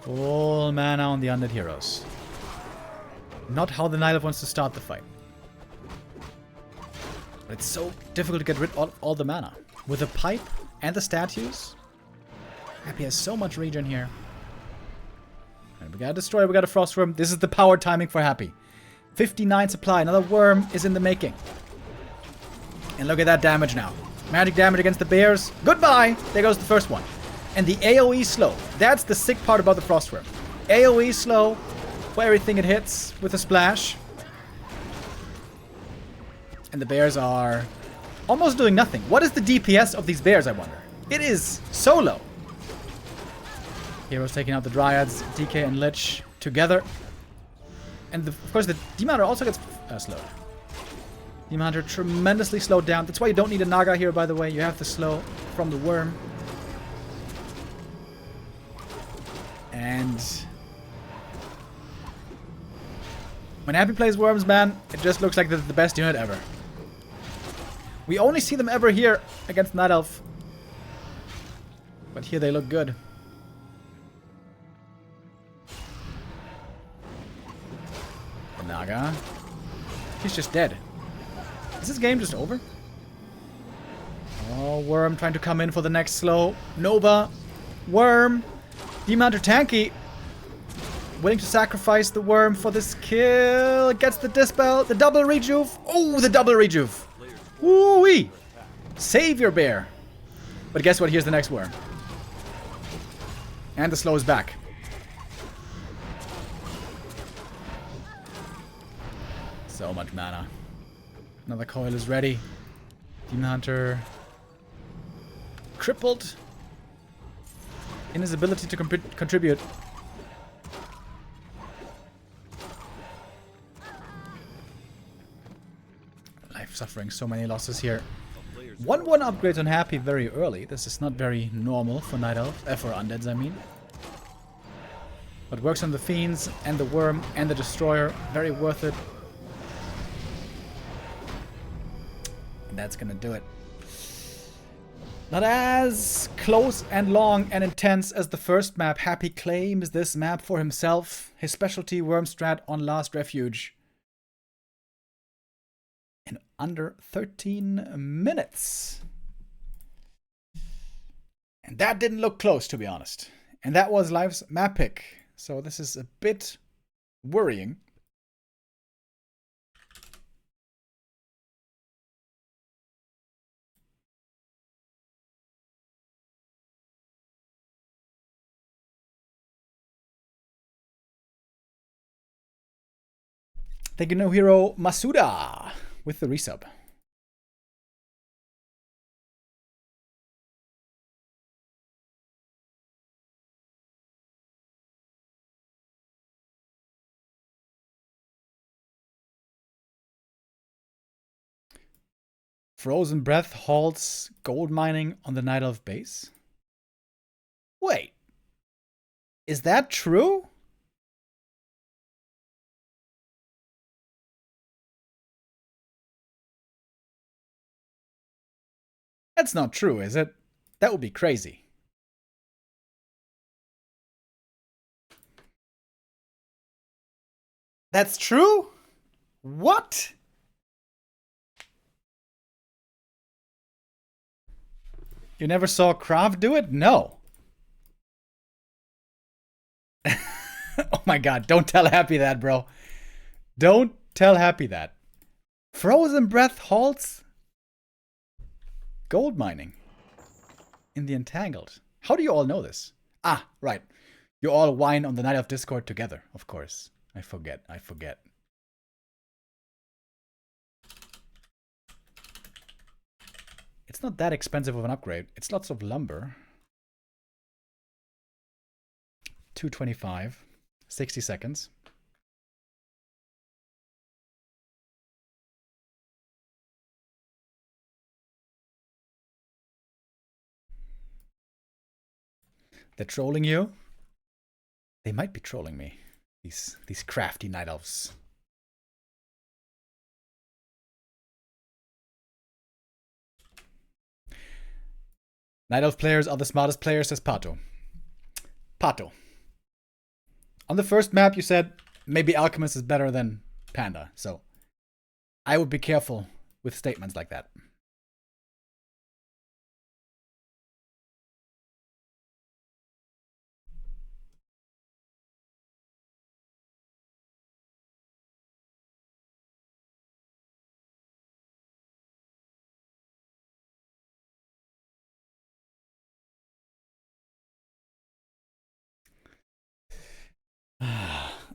Full mana on the Undead Heroes. Not how the Night Elf wants to start the fight. But it's so difficult to get rid of all the mana. With the pipe and the statues. Happy has so much regen here. And we gotta destroy, we got a Frost Worm. This is the power timing for Happy. 59 supply, another worm is in the making. And look at that damage now. Magic damage against the bears. Goodbye! There goes the first one. And the AoE slow. That's the sick part about the Frost Worm. AoE slow for everything it hits with a splash. And the bears are almost doing nothing. What is the DPS of these bears, I wonder? It is so low. Heroes taking out the Dryads, DK and Lich together. And of course the Demon Hunter also gets slowed. Demon Hunter tremendously slowed down. That's why you don't need a Naga here, by the way. You have the slow from the worm. And when Happy plays worms, man, it just looks like the best unit ever. We only see them ever here against Night Elf. But here they look good. The Naga. He's just dead. Is this game just over? Oh, Worm trying to come in for the next slow. Nova. Worm. Demon Hunter tanky. Willing to sacrifice the Worm for this kill. Gets the Dispel. The double rejuve. Oh, the double rejuve. Woo-wee. Save your bear. But guess what? Here's the next Worm. And the slow is back. So much mana. Another coil is ready. Demon Hunter crippled in his ability to contribute. Life suffering so many losses here. 1/1 upgrades on Happy very early. This is not very normal for Night Elf, for Undeads I mean. But works on the Fiends and the Worm and the Destroyer. Very worth it. And that's gonna do it. Not as close and long and intense as the first map. Happy claims this map for himself. His specialty Worm strat on Last Refuge. In under 13 minutes. And that didn't look close, to be honest. And that was Life's map pick. So this is a bit worrying. Thank you, No Hero Masuda, with the resub. Frozen Breath halts gold mining on the Night Elf base. Wait. Is that true? That's not true, is it? That would be crazy. That's true? What? You never saw Krav do it? No. Oh my god, don't tell Happy that, bro. Don't tell Happy that. Frozen Breath halts gold mining in the Entangled. How do you all know this? Ah, right. You all whine on the Night Elf Discord together, of course. I forget. It's not that expensive of an upgrade. It's lots of lumber. 225. 60 seconds. They're trolling you? They might be trolling me. These crafty Night Elves. Night Elf players are the smartest players, says Pato. Pato. On the first map, you said maybe Alchemist is better than Panda. So I would be careful with statements like that.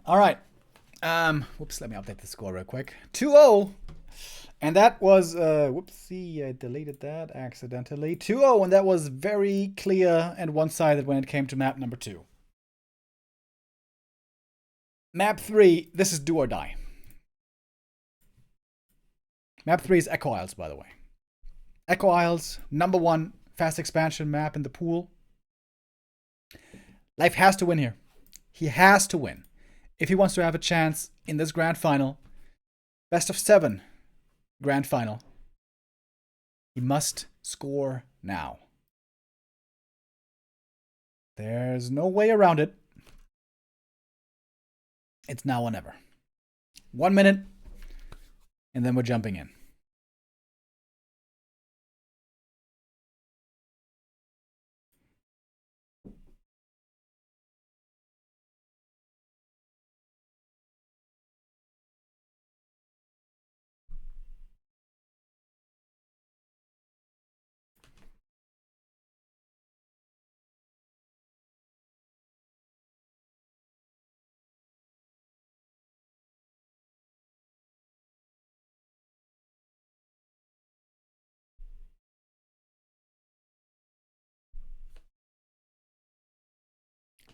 All right. Whoops, let me update the score real quick. 2-0. And that was, whoopsie, I deleted that accidentally. 2-0, and that was very clear and one-sided when it came to map number 2. Map 3, this is do or die. Map 3 is Echo Isles, by the way. Echo Isles, #1 fast expansion map in the pool. Life has to win here. He has to win. If he wants to have a chance in this grand final, best of 7 grand final, he must score now. There's no way around it. It's now or never. 1 minute, and then we're jumping in.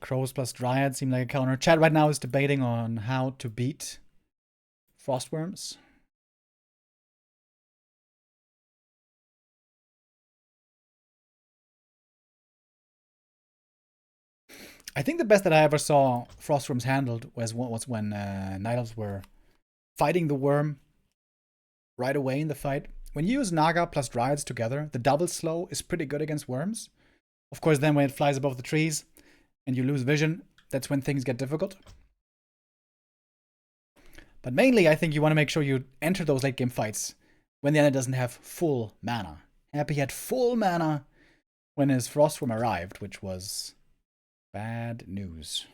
Crows plus Dryad seem like a counter. Chat right now is debating on how to beat Frostworms. I think the best that I ever saw Frostworms handled was when Night Elves were fighting the worm right away in the fight. When you use Naga plus Dryads together, the double slow is pretty good against worms. Of course, then when it flies above the trees and you lose vision, that's when things get difficult. But mainly, I think you want to make sure you enter those late game fights when the enemy doesn't have full mana. Happy had full mana when his Frostworm arrived, which was bad news.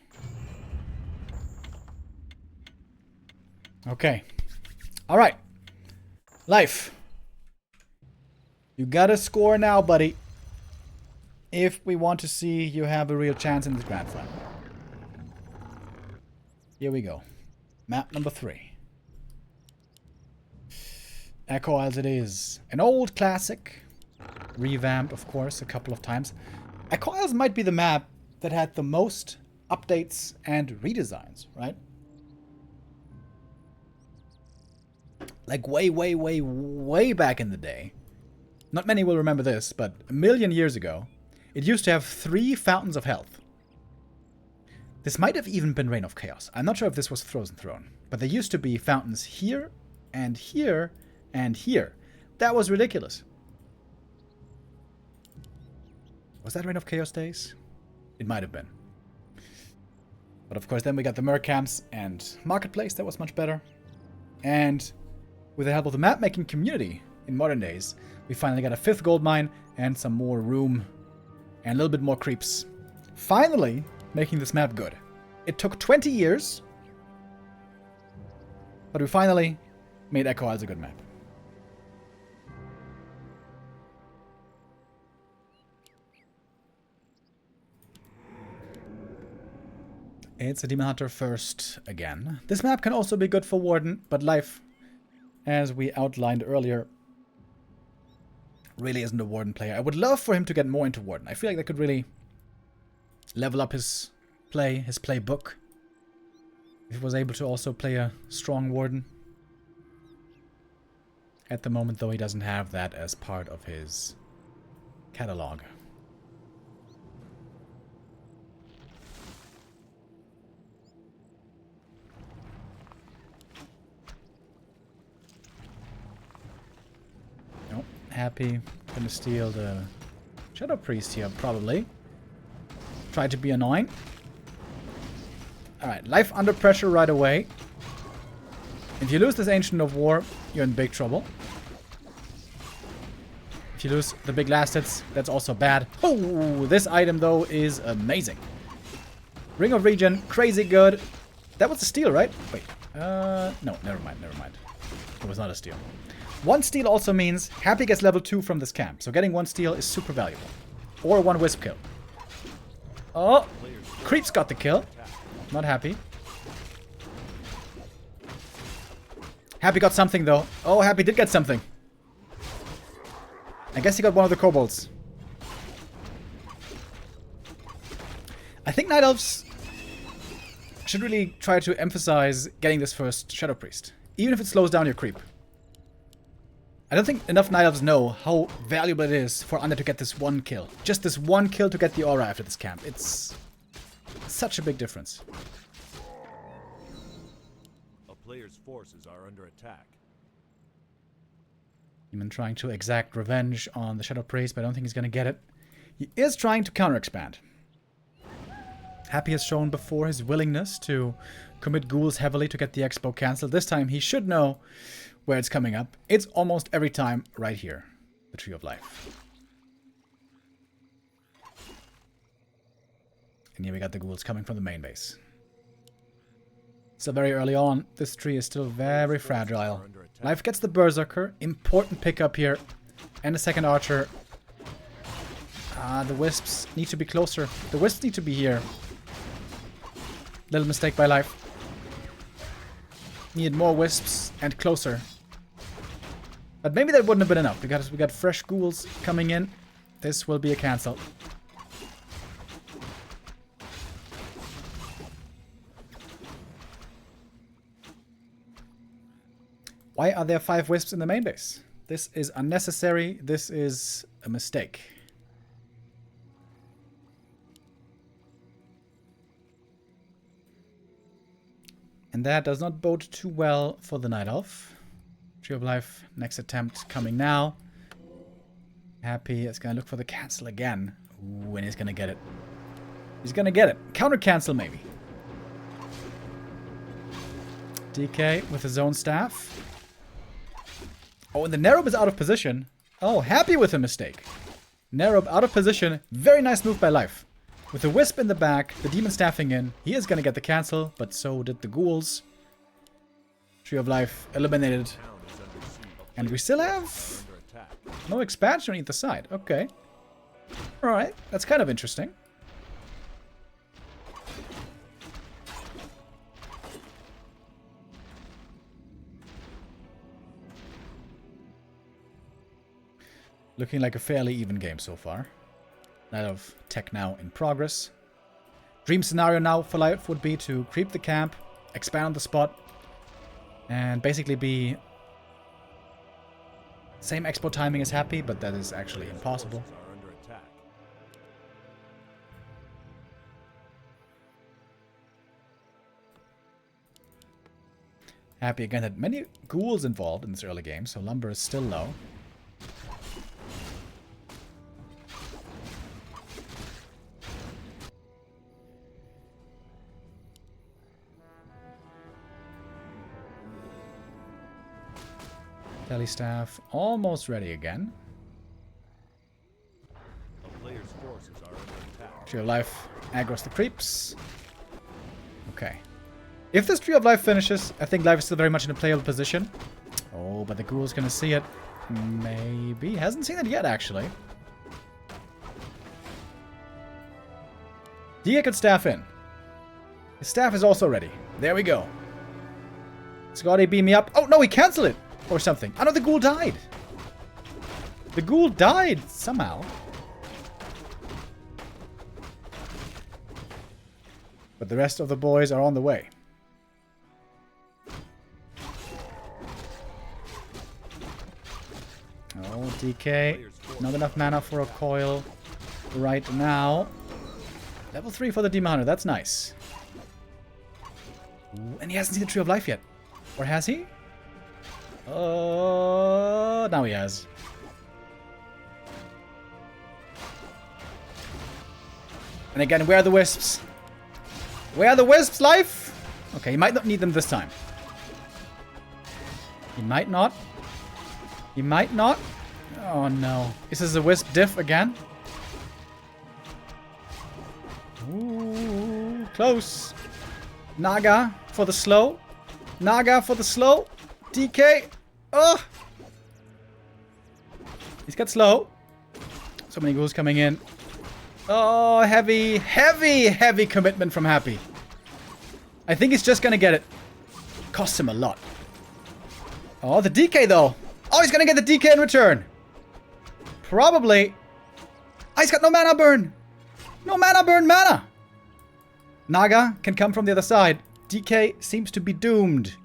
Okay. Alright. Life. You gotta score now, buddy. If we want to see you have a real chance in this grand final. Here we go. Map number 3. Echo Isles it is. An old classic. Revamped, of course, a couple of times. Echo Isles might be the map that had the most updates and redesigns, right? Like way back in the day. Not many will remember this, but a million years ago, it used to have 3 fountains of health. This might have even been Reign of Chaos. I'm not sure if this was Frozen Throne, but there used to be fountains here, and here, and here. That was ridiculous. Was that Reign of Chaos days? It might have been. But of course, then we got the Merc Camps and Marketplace. That was much better. And with the help of the map-making community in modern days, we finally got a 5th gold mine and some more room and a little bit more creeps. Finally, making this map good. It took 20 years, but we finally made Echo Isles a good map. It's a Demon Hunter first again. This map can also be good for Warden, but Life, as we outlined earlier, really isn't a Warden player. I would love for him to get more into Warden. I feel like that could really level up his playbook. If he was able to also play a strong Warden. At the moment, though, he doesn't have that as part of his catalog. Happy. Gonna steal the Shadow Priest here, probably. Try to be annoying. Alright, Life under pressure right away. If you lose this Ancient of War, you're in big trouble. If you lose the big last hits, that's also bad. Oh, this item, though, is amazing. Ring of Regen, crazy good. That was a steal, right? Wait. No, never mind. It was not a steal. 1 steal also means Happy gets level 2 from this camp. So getting 1 steal is super valuable. Or 1 wisp kill. Oh! Creeps got the kill. Not Happy. Happy got something, though. Oh, Happy did get something. I guess he got one of the kobolds. I think Night Elves should really try to emphasize getting this first Shadow Priest. Even if it slows down your creep. I don't think enough Night Elves know how valuable it is for Undead to get this 1 kill. Just this 1 kill to get the aura after this camp. It's such a big difference. A player's forces are under attack. Demon trying to exact revenge on the Shadow Priest, but I don't think he's going to get it. He is trying to counter-expand. Happy has shown before his willingness to commit ghouls heavily to get the expo cancelled. This time he should know where it's coming up. It's almost every time right here. The Tree of Life. And here we got the ghouls coming from the main base. So very early on, this tree is still very fragile. Life gets the Berserker. Important pickup here. And a second archer. The wisps need to be closer. The wisps need to be here. Little mistake by Life. Needed more wisps and closer. But maybe that wouldn't have been enough because we got fresh ghouls coming in. This will be a cancel. Why are there 5 wisps in the main base? This is unnecessary. This is a mistake. And that does not bode too well for the Night Elf. Tree of Life, next attempt coming now. Happy is going to look for the cancel again. Ooh, and he's going to get it. He's going to get it. Counter cancel maybe. DK with his own staff. Oh, and the Nerob is out of position. Oh, Happy with a mistake. Nerob out of position. Very nice move by Life. With the Wisp in the back, the Demon staffing in. He is going to get the cancel, but so did the Ghouls. Tree of Life eliminated. And we still have no expansion on either side. Okay. Alright, that's kind of interesting. Looking like a fairly even game so far. Night of Tech now in progress. Dream scenario now for Life would be to creep the camp, expand on the spot, and basically be same expo timing as Happy, but that is actually impossible. Happy again had many ghouls involved in this early game, so lumber is still low. Telly staff almost ready again. Tree of Life aggroes the creeps. Okay. If this Tree of Life finishes, I think Life is still very much in a playable position. Oh, but the Ghoul's gonna see it. Maybe. Hasn't seen it yet, actually. Dia could staff in. His staff is also ready. There we go. Scotty, beam me up. Oh, no, he canceled it! Or something. Oh, no, the Ghoul died. The Ghoul died somehow. But the rest of the boys are on the way. Oh, DK. Not enough mana for a coil right now. Level 3 for the Demon Hunter. That's nice. Ooh, and he hasn't seen the Tree of Life yet. Or has he? Now he has. And again, where are the wisps? Where are the wisps, Life? Okay, he might not need them this time. He might not. He might not. Oh no. Is this a wisp diff again? Ooh, close. Naga for the slow. Naga for the slow. DK. Oh! He's got slow. So many ghouls coming in. Oh, heavy, heavy, heavy commitment from Happy. I think he's just gonna get it. Costs him a lot. Oh, the DK though. Oh, he's gonna get the DK in return. Probably. Oh, he's got no mana burn. No mana burn mana. Naga can come from the other side. DK seems to be doomed.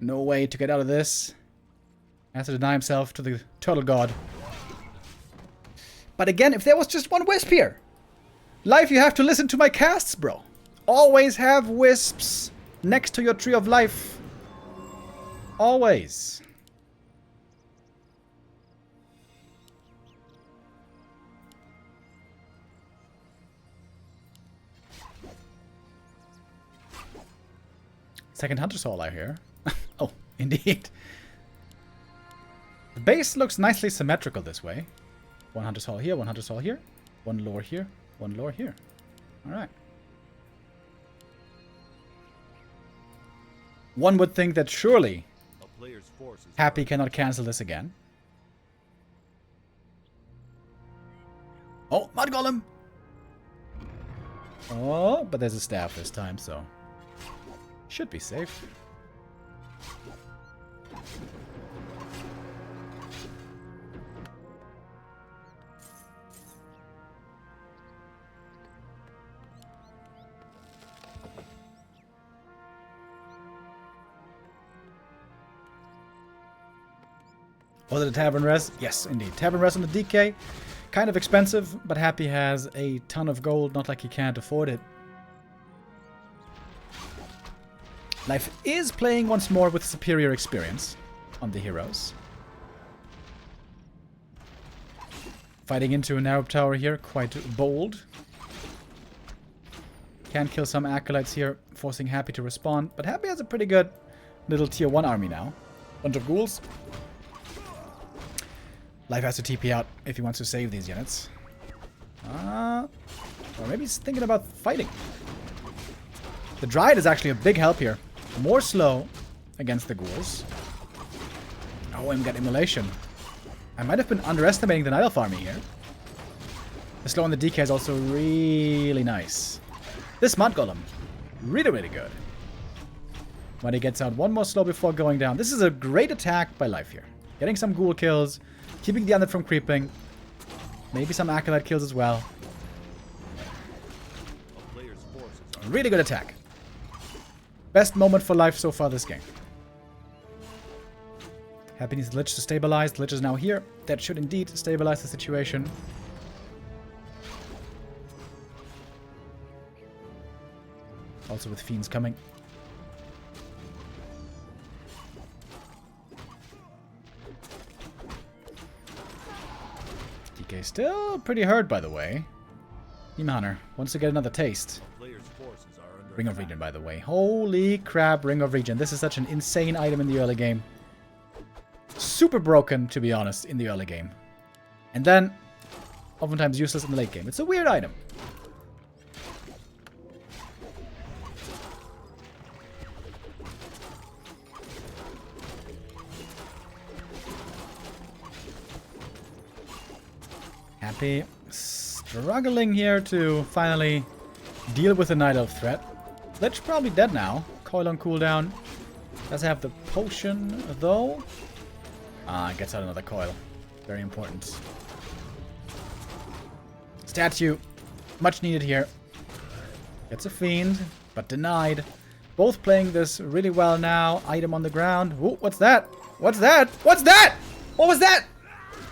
No way to get out of this. Has to deny himself to the Turtle God. But again, if there was just one wisp here. Life, you have to listen to my casts, bro. Always have wisps next to your Tree of Life. Always. Second Hunter's Hall, I hear. Oh, indeed. The base looks nicely symmetrical this way. One Hunter's Hall here, one Hunter's Hall here. One lower here, one lower here. Alright. One would think that surely Happy cannot cancel this again. Oh, Mud Golem! Oh, but there's a staff this time, so should be safe. Was it a tavern res? Yes, indeed. Tavern res on the DK. Kind of expensive, but Happy has a ton of gold. Not like he can't afford it. Life is playing once more with superior experience on the heroes. Fighting into a narrow tower here. Quite bold. Can kill some acolytes here, forcing Happy to respawn. But Happy has a pretty good little tier 1 army now. Bunch of ghouls. Life has to TP out if he wants to save these units. Or maybe he's thinking about fighting. The Dryad is actually a big help here. More slow against the ghouls. Oh, and got immolation. I might have been underestimating the Night Elf army here. The slow on the DK is also really nice. This Mud Golem, really, really good. But he gets out one more slow before going down. This is a great attack by Life here. Getting some ghoul kills. Keeping the Undead from creeping. Maybe some Acolyte kills as well. Really good attack. Best moment for Life so far this game. Happy needs the Lich to stabilize. The Lich is now here. That should indeed stabilize the situation. Also with Fiends coming. DK still pretty hurt, by the way. Demon Hunter wants to get another taste. Ring of Regen, by the way. Holy crap, Ring of Regen. This is such an insane item in the early game. Super broken, to be honest, in the early game. And then, oftentimes useless in the late game. It's a weird item. Happy struggling here to finally deal with the Night Elf threat. Lich probably dead now. Coil on cooldown. Does have the potion, though. Gets out another coil. Very important. Statue. Much needed here. Gets a Fiend, but denied. Both playing this really well now. Item on the ground. Ooh, what's that? What's that? What's that? What was that?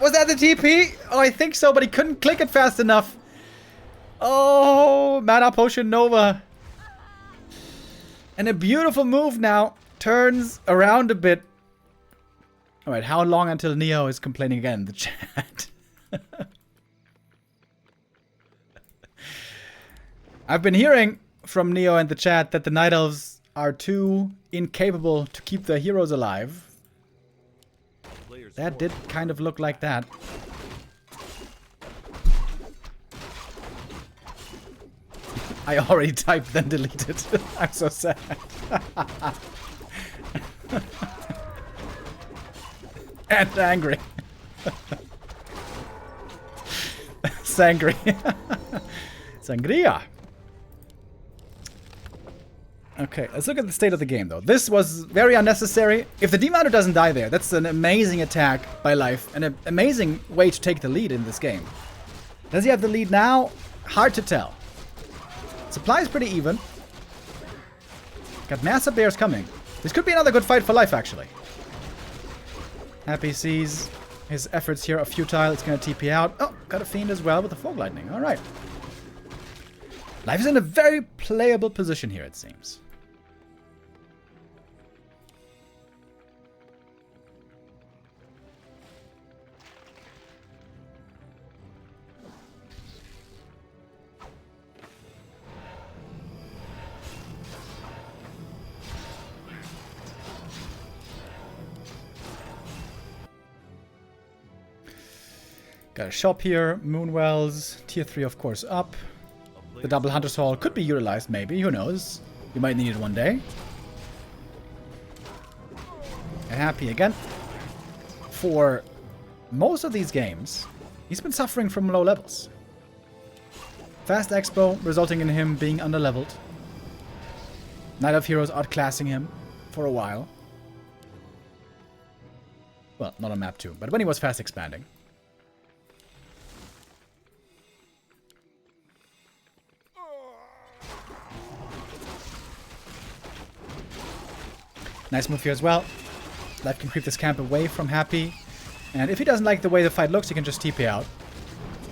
Was that the TP? Oh, I think so, but he couldn't click it fast enough. Oh, Mana Potion Nova. And a beautiful move now. Turns around a bit. Alright, how long until Neo is complaining again in the chat? I've been hearing from Neo in the chat that the Night Elves are too incapable to keep their heroes alive. That did kind of look like that. I already typed, then deleted. I'm so sad. And angry. Sangry. Sangria. Okay, let's look at the state of the game, though. This was very unnecessary. If the Demon Hunter doesn't die there, that's an amazing attack by Life and an amazing way to take the lead in this game. Does he have the lead now? Hard to tell. Supply is pretty even. Got massive bears coming. This could be another good fight for Life, actually. Happy sees his efforts here are futile. It's going to TP out. Oh, got a Fiend as well with the Fog Lightning. All right. Life is in a very playable position here, it seems. Got a shop here, Moonwells, tier 3 of course up. The double Hunter's Hall could be utilized maybe, who knows. You might need it one day. And Happy again. For most of these games, he's been suffering from low levels. Fast Expo resulting in him being underleveled. Night of Heroes outclassing him for a while. Well, not on map 2, but when he was fast expanding. Nice move here as well. Life can creep this camp away from Happy. And if he doesn't like the way the fight looks, he can just TP out.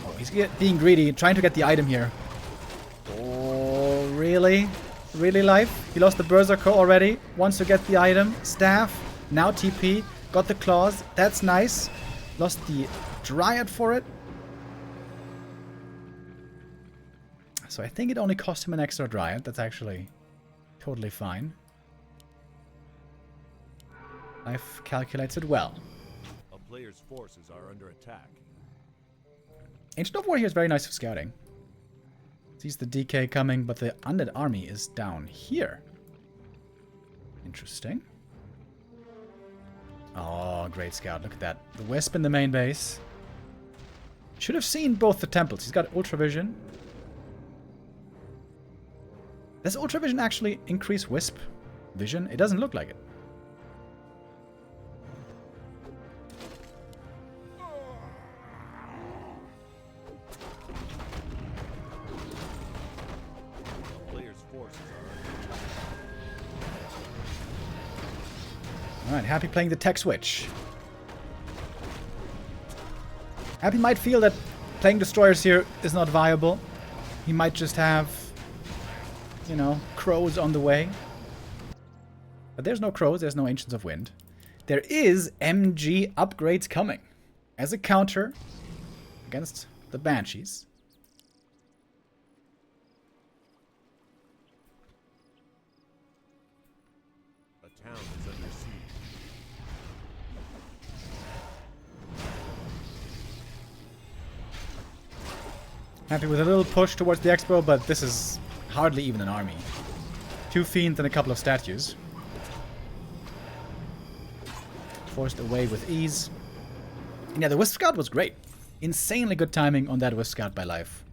Oh, he's being greedy, trying to get the item here. Oh, really? Really, Life? He lost the Berserker already. Wants to get the item. Staff. Now TP. Got the claws. That's nice. Lost the Dryad for it. So I think it only cost him an extra Dryad. That's actually totally fine. Life calculates it well. A player's forces are under attack. Ancient of War here is very nice for scouting. Sees the DK coming, but the Undead army is down here. Interesting. Oh, great scout. Look at that. The Wisp in the main base. Should have seen both the temples. He's got Ultra Vision. Does Ultra Vision actually increase Wisp vision? It doesn't look like it. Alright, Happy playing the tech switch. Happy might feel that playing destroyers here is not viable. He might just have, you know, crows on the way. But there's no crows, there's no Ancients of Wind. There is MG upgrades coming as a counter against the Banshees. A town is under siege. Happy with a little push towards the Expo, but this is hardly even an army. 2 Fiends and a couple of statues. Forced away with ease. And yeah, the Wisp Scout was great. Insanely good timing on that Wisp Scout by Life.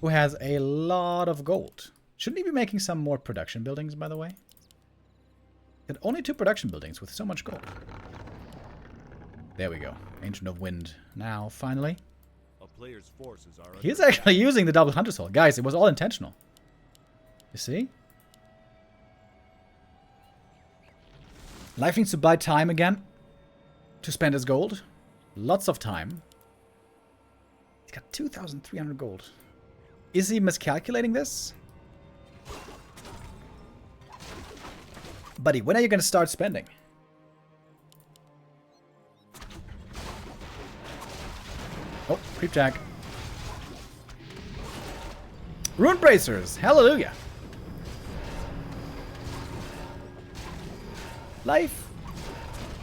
Who has a lot of gold. Shouldn't he be making some more production buildings, by the way? Got only 2 production buildings with so much gold. There we go. Ancient of Wind. Now, finally. A player's forces are He's actually using the double Hunter Soul. Guys, it was all intentional. You see? Life needs to buy time again to spend his gold. Lots of time. He's got 2,300 gold. Is he miscalculating this? Buddy, when are you going to start spending? Oh, creep jack. Rune bracers, hallelujah. Life,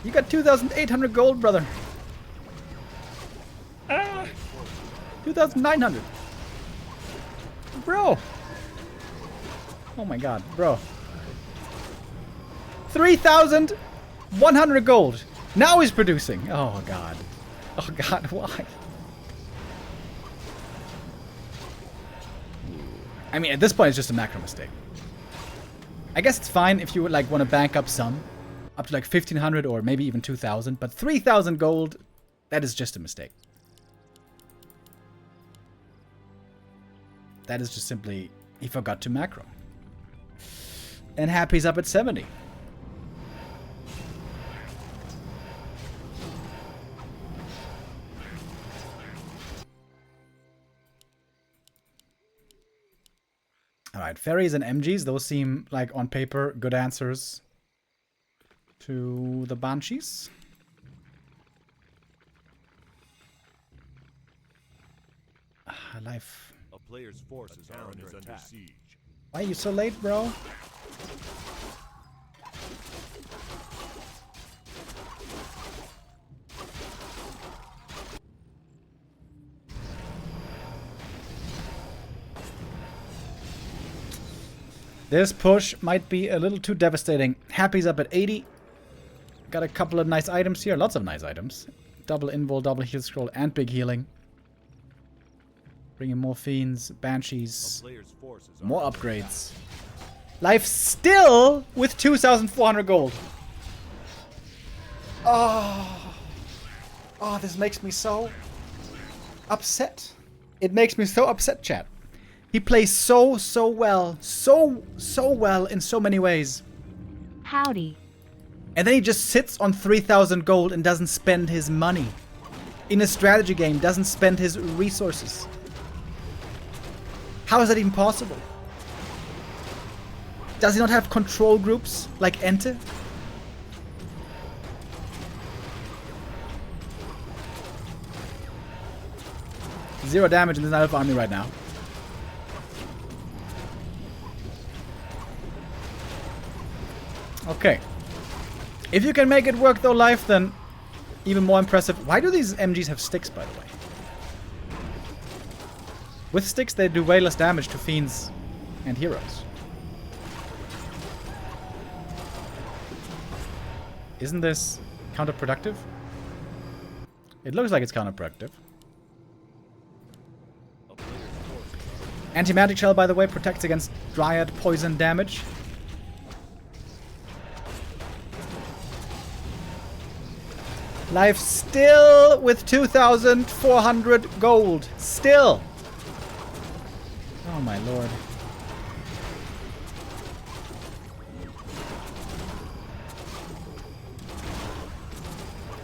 you got 2,800 gold, brother. 2,900. Bro. Oh my god, bro. 3,100 gold. Now he's producing. Oh god. Oh god, why? I mean, at this point, it's just a macro mistake. I guess it's fine if you would like want to bank up some, up to like 1,500 or maybe even 2,000. But 3,000 gold, that is just a mistake. That is just simply he forgot to macro. And Happy's up at 70. Alright, fairies and MGs, those seem like on paper good answers to the Banshees. Life. A player's forces are under siege. Why are you so late, bro? This push might be a little too devastating. Happy's up at 80. Got a couple of nice items here. Lots of nice items. Double invul, double heal scroll, and big healing. Bringing more fiends, banshees, more upgrades. Life still with 2,400 gold. Oh, this makes me so upset. It makes me so upset, chat. He plays so well. So well in so many ways. Howdy. And then he just sits on 3,000 gold and doesn't spend his money. In a strategy game, doesn't spend his resources. How is that even possible? Does he not have control groups like Ente? Zero damage in this Elf army right now. Okay. If you can make it work though, life, then even more impressive. Why do these MGs have sticks, by the way? With sticks, they do way less damage to fiends and heroes. Isn't this counterproductive? It looks like it's counterproductive. Anti-magic shell, by the way, protects against dryad poison damage. Life still with 2,400 gold. Still. Oh my lord.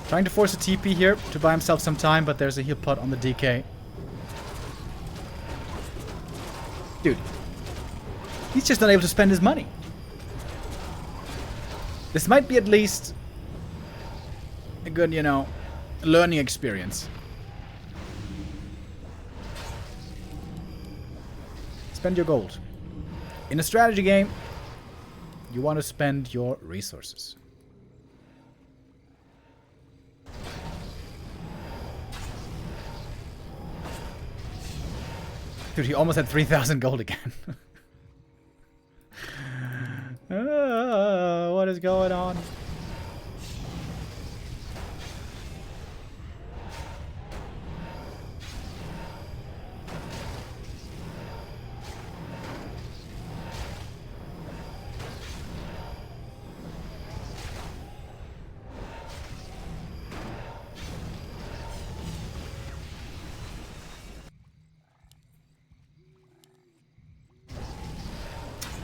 Trying to force a TP here to buy himself some time, but there's a heal pot on the DK. Dude. He's just not able to spend his money. This might be at least a good, you know, learning experience. Spend your gold. In a strategy game, you want to spend your resources. Dude, he almost had 3,000 gold again. What is going on?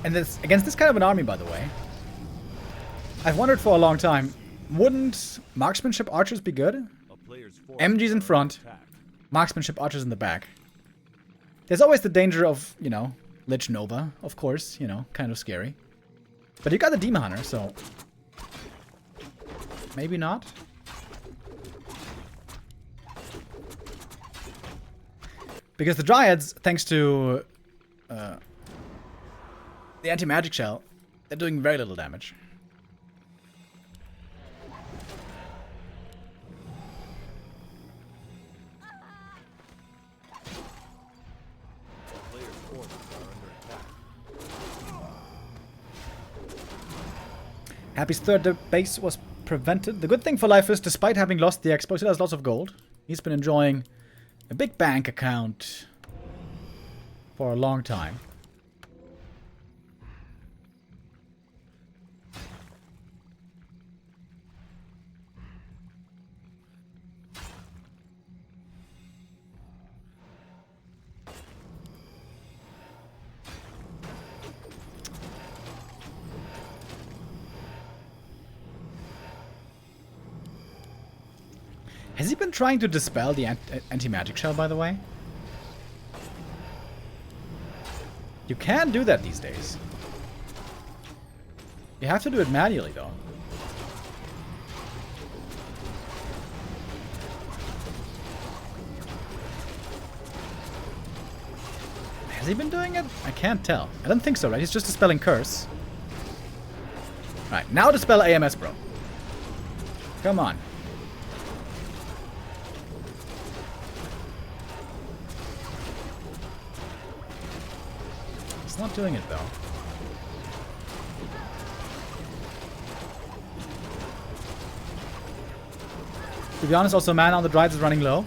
And this, against this kind of an army, by the way, I've wondered for a long time, wouldn't marksmanship archers be good? MGs in front, marksmanship archers in the back. There's always the danger of, you know, Lich Nova, of course, you know, kind of scary. But you got the Demon Hunter, so maybe not. Because the Dryads, thanks to the anti-magic shell, they're doing very little damage. Happy's third base was prevented. The good thing for life is, despite having lost the expo, he still has lots of gold. He's been enjoying a big bank account for a long time. Has he been trying to dispel the anti-magic shell, by the way? You can do that these days. You have to do it manually, though. Has he been doing it? I can't tell. I don't think so, right? He's just dispelling curse. Right, now dispel AMS, bro. Come on. It's not doing it, though. To be honest, also mana on the Dryad is running low.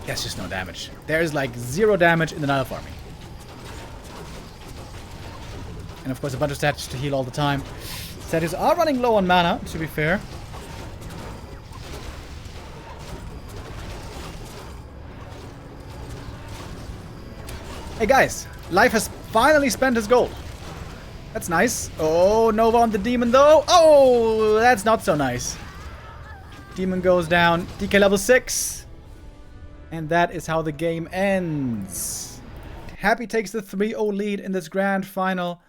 That's just no damage. There's like 0 damage in the Nile army. And of course a bunch of statues to heal all the time. Statues are running low on mana, to be fair. Hey guys, life has finally spent his gold. That's nice. Oh, Nova on the demon though. Oh, that's not so nice. Demon goes down. DK level 6. And that is how the game ends. Happy takes the 3-0 lead in this grand final.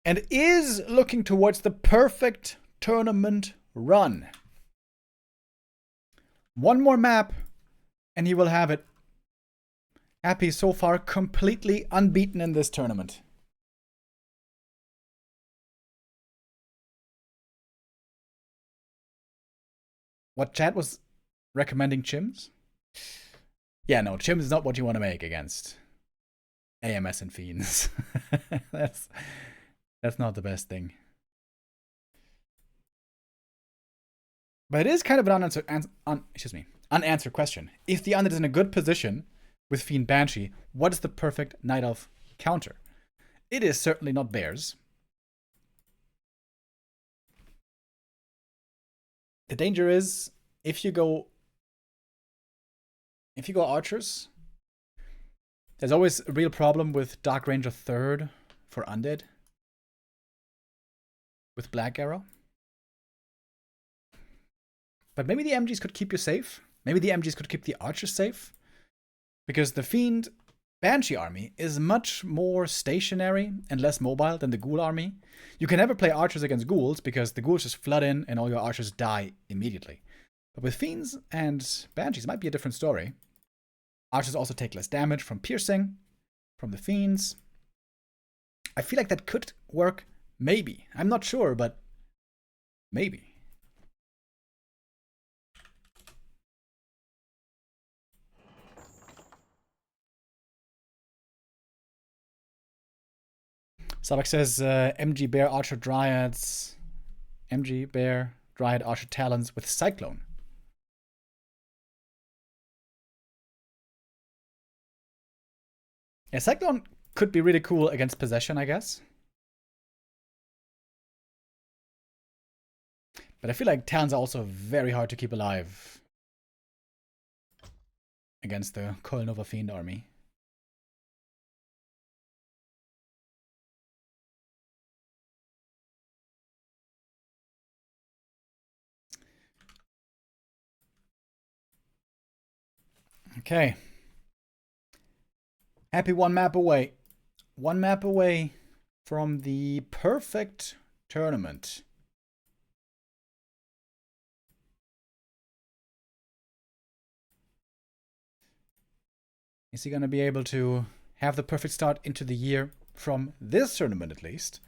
And is looking towards the perfect tournament run. One more map, and he will have it. Happy so far completely unbeaten in this tournament. What chat was recommending Chims? Yeah, no, Chims is not what you want to make against AMS and Fiends. That's not the best thing. But it is kind of an unanswered question. If the Undead is in a good position with Fiend Banshee, what is the perfect Night Elf counter? It is certainly not Bears. The danger is if you go archers, there's always a real problem with Dark Ranger 3rd for Undead with Black Arrow. But maybe the MGs could keep you safe. Maybe the MGs could keep the archers safe. Because the Fiend Banshee army is much more stationary and less mobile than the Ghoul army. You can never play archers against ghouls because the ghouls just flood in and all your archers die immediately. But with Fiends and Banshees, it might be a different story. Archers also take less damage from piercing, from the Fiends. I feel like that could work. Maybe. I'm not sure, but maybe. Sabak says MG Bear Archer Dryads. MG Bear Dryad Archer Talons with Cyclone. Yeah, Cyclone could be really cool against Possession, I guess. But I feel like Talons are also very hard to keep alive against the Coil Nova Fiend army. Okay. Happy one map away. One map away from the perfect tournament. Is he going to be able to have the perfect start into the year from this tournament at least?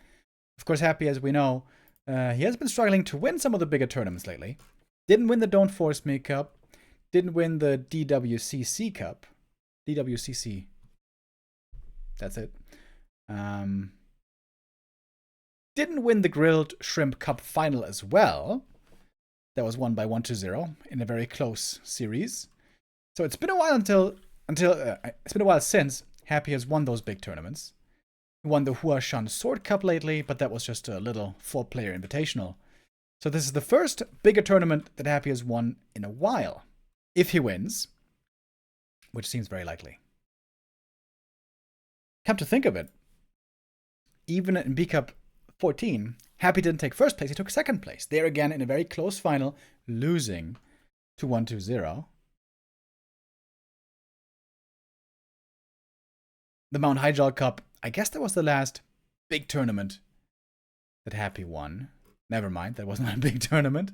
Of course, Happy, as we know, he has been struggling to win some of the bigger tournaments lately. Didn't win the Don't Force Me Cup. Didn't win the DWCC Cup. DWCC. That's it. Didn't win the Grilled Shrimp Cup final as well. That was won by 1-0 in a very close series. So it's been a while it's been a while since Happy has won those big tournaments. He won the Huashan Sword Cup lately, but that was just a little 4-player invitational. So this is the first bigger tournament that Happy has won in a while. If he wins, which seems very likely. Come to think of it, even in B Cup 14, Happy didn't take first place, he took second place. There again in a very close final, losing to 1-0. The Mount Hyjal Cup, I guess that was the last big tournament that Happy won. Never mind, that was not a big tournament.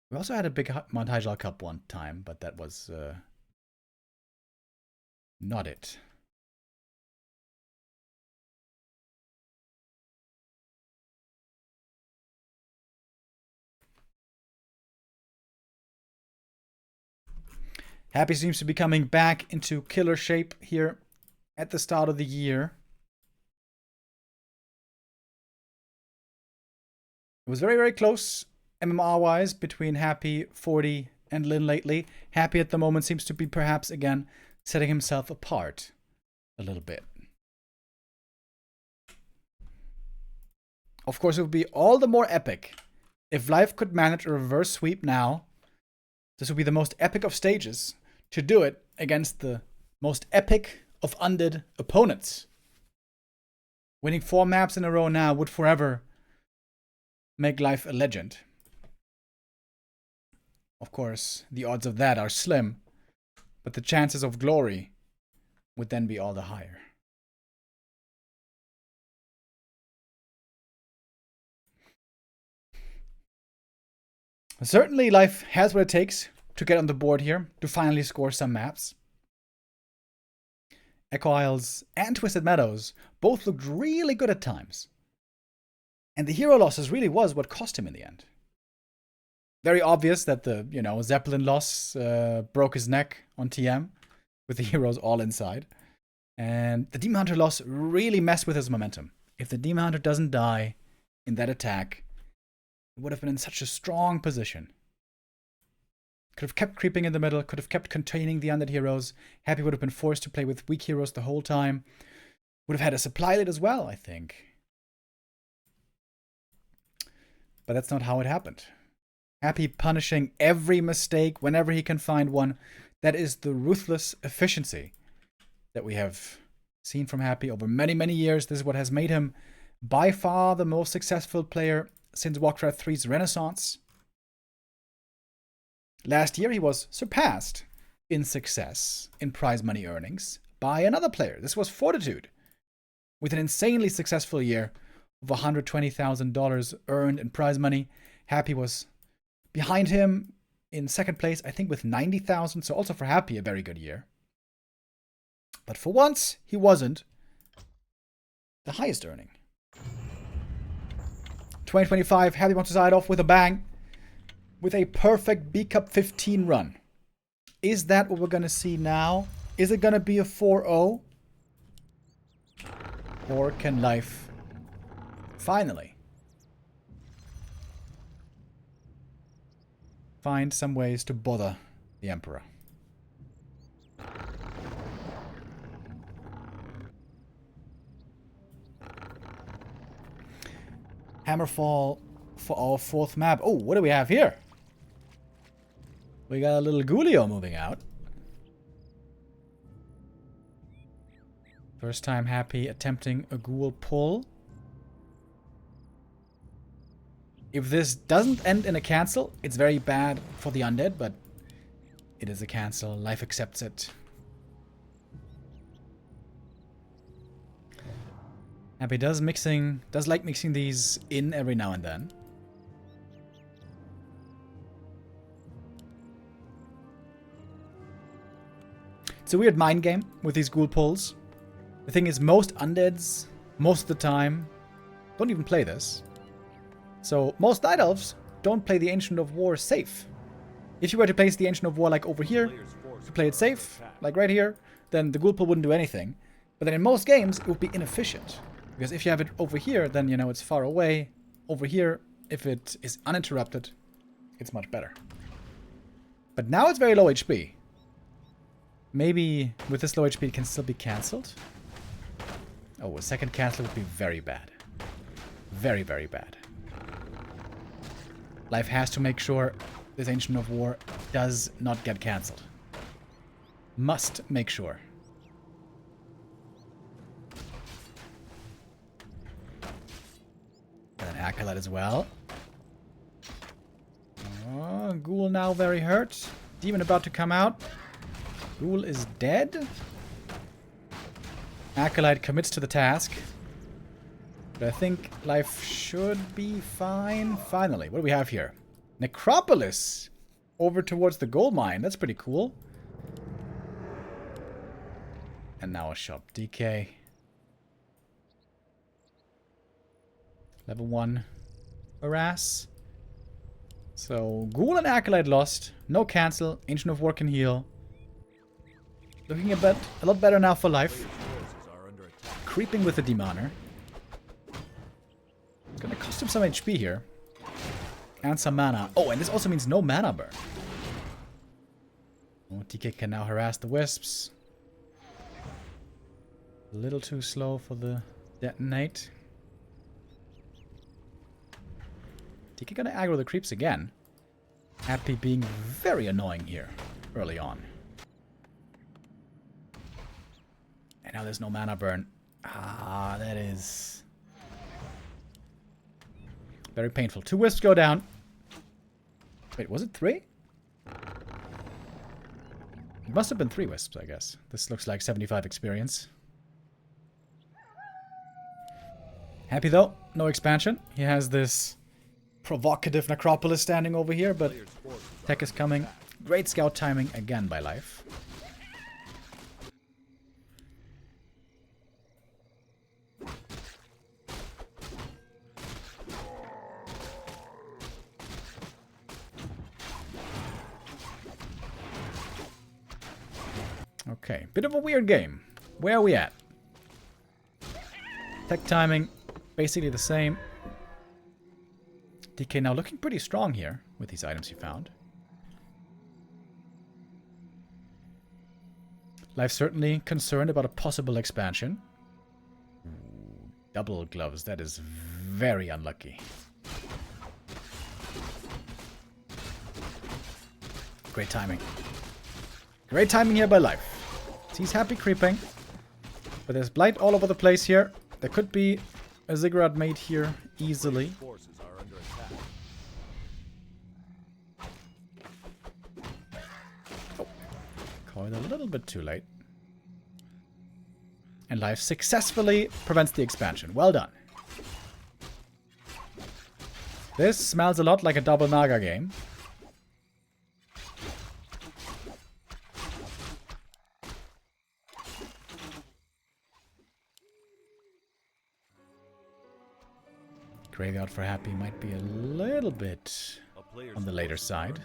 We also had a big Mount Hyjal Cup one time, but that was not it. Happy seems to be coming back into killer shape here at the start of the year. It was very, very close MMR-wise between Happy, 40, and Lin lately. Happy at the moment seems to be perhaps again setting himself apart a little bit. Of course, it would be all the more epic if Life could manage a reverse sweep now. This would be the most epic of stages to do it against the most epic of Undead opponents Winning 4 maps in a row now would forever make life a legend. Of course, the odds of that are slim, but the chances of glory would then be all the higher. Certainly, life has what it takes to get on the board here, to finally score some maps. Echo Isles and Twisted Meadows both looked really good at times. And the hero losses really was what cost him in the end. Very obvious that the, Zeppelin loss broke his neck on TM, with the heroes all inside. And the Demon Hunter loss really messed with his momentum. If the Demon Hunter doesn't die in that attack, it would have been in such a strong position. Could have kept creeping in the middle, could have kept containing the undead heroes. Happy would have been forced to play with weak heroes the whole time. Would have had a supply lead as well, I think. But that's not how it happened. Happy punishing every mistake whenever he can find one. That is the ruthless efficiency that we have seen from Happy over many, many years. This is what has made him by far the most successful player since Warcraft 3's renaissance. Last year he was surpassed in success in prize money earnings by another player. This was Fortitude, with an insanely successful year of $120,000 earned in prize money. Happy was behind him in second place, I think with 90,000, so also for Happy a very good year. But for once, he wasn't the highest earning. 2025, Happy wants to start off with a bang, with a perfect B Cup 15 run. Is that what we're going to see now? Is it going to be a 4-0? Or can life finally find some ways to bother the Emperor? Hammerfall for our 4th map. Oh, what do we have here? We got a little Ghouliyo moving out. First time Happy attempting a ghoul pull. If this doesn't end in a cancel, it's very bad for the undead, but it is a cancel. Life accepts it. Happy does like mixing these in every now and then. It's a weird mind game with these ghoul pulls. The thing is, most undeads, most of the time, don't even play this. So most Night Elves don't play the Ancient of War safe. If you were to place the Ancient of War like over here, to play it safe, like right here, then the ghoul pull wouldn't do anything. But then in most games, it would be inefficient. Because if you have it over here, then, it's far away. Over here, if it is uninterrupted, it's much better. But now it's very low HP. Maybe with this low HP it can still be cancelled. Oh, a second cancel would be very bad. Very, very bad. Life has to make sure this Ancient of War does not get cancelled. Must make sure. And an Acolyte as well. Oh, Ghoul now very hurt. Demon about to come out. Ghoul is dead. Acolyte commits to the task. But I think life should be fine. Finally, what do we have here? Necropolis! Over towards the gold mine. That's pretty cool. And now a shop. DK. Level 1. Harass. So, Ghoul and Acolyte lost. No cancel. Ancient of War can heal. Looking a lot better now for life. Creeping with the Demoner. It's gonna cost him some HP here. And some mana. Oh, and this also means no mana burn. Oh, TK can now harass the Wisps. A little too slow for the detonate. TK gonna aggro the creeps again. Happy being very annoying here early on. And now there's no mana burn. Ah, that is very painful. 2 wisps go down. Wait, was it 3? It must have been 3 wisps, I guess. This looks like 75 experience. Happy though, no expansion. He has this provocative necropolis standing over here, but tech is coming. Great scout timing again by Life. Okay, bit of a weird game. Where are we at? Tech timing, basically the same. DK now looking pretty strong here with these items he found. Life certainly concerned about a possible expansion. Ooh, double gloves, that is very unlucky. Great timing. Great timing here by Life. He's happy creeping. But there's blight all over the place here. There could be a ziggurat made here easily. Forces are under attack. Oh. Called a little bit too late. And Life successfully prevents the expansion. Well done. This smells a lot like a double Naga game. Graveyard for Happy might be a little bit on the later side.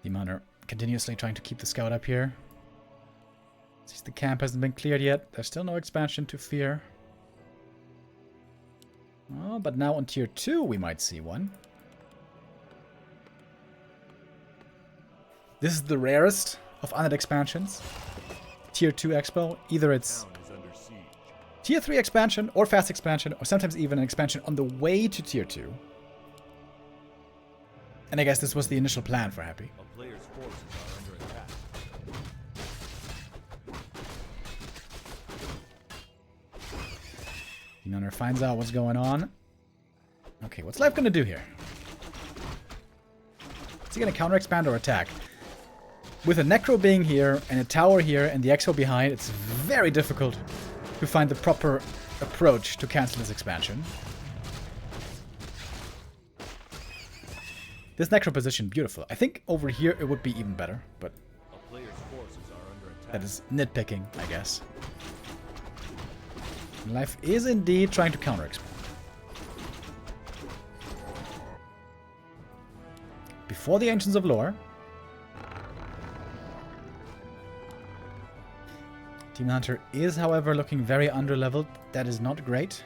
Demoner continuously trying to keep the scout up here. Since the camp hasn't been cleared yet, there's still no expansion to fear. Oh, but now on tier 2 we might see one. This is the rarest of Undead expansions. Tier 2 expo. Either it's tier 3 expansion or fast expansion, or sometimes even an expansion on the way to tier 2. And I guess this was the initial plan for Happy. A player's forces are under attack. Demoner finds out what's going on. Okay, what's Life gonna do here? Is he gonna counter expand or attack? With a Necro being here, and a tower here, and the Expo behind, it's very difficult to find the proper approach to cancel this expansion. This Necro position, beautiful. I think over here it would be even better, but A player's forces are under attack. that is nitpicking, I guess. Life is indeed trying to counter expand. Before the Ancients of Lore, Demon Hunter is, however, looking very underleveled. That is not great.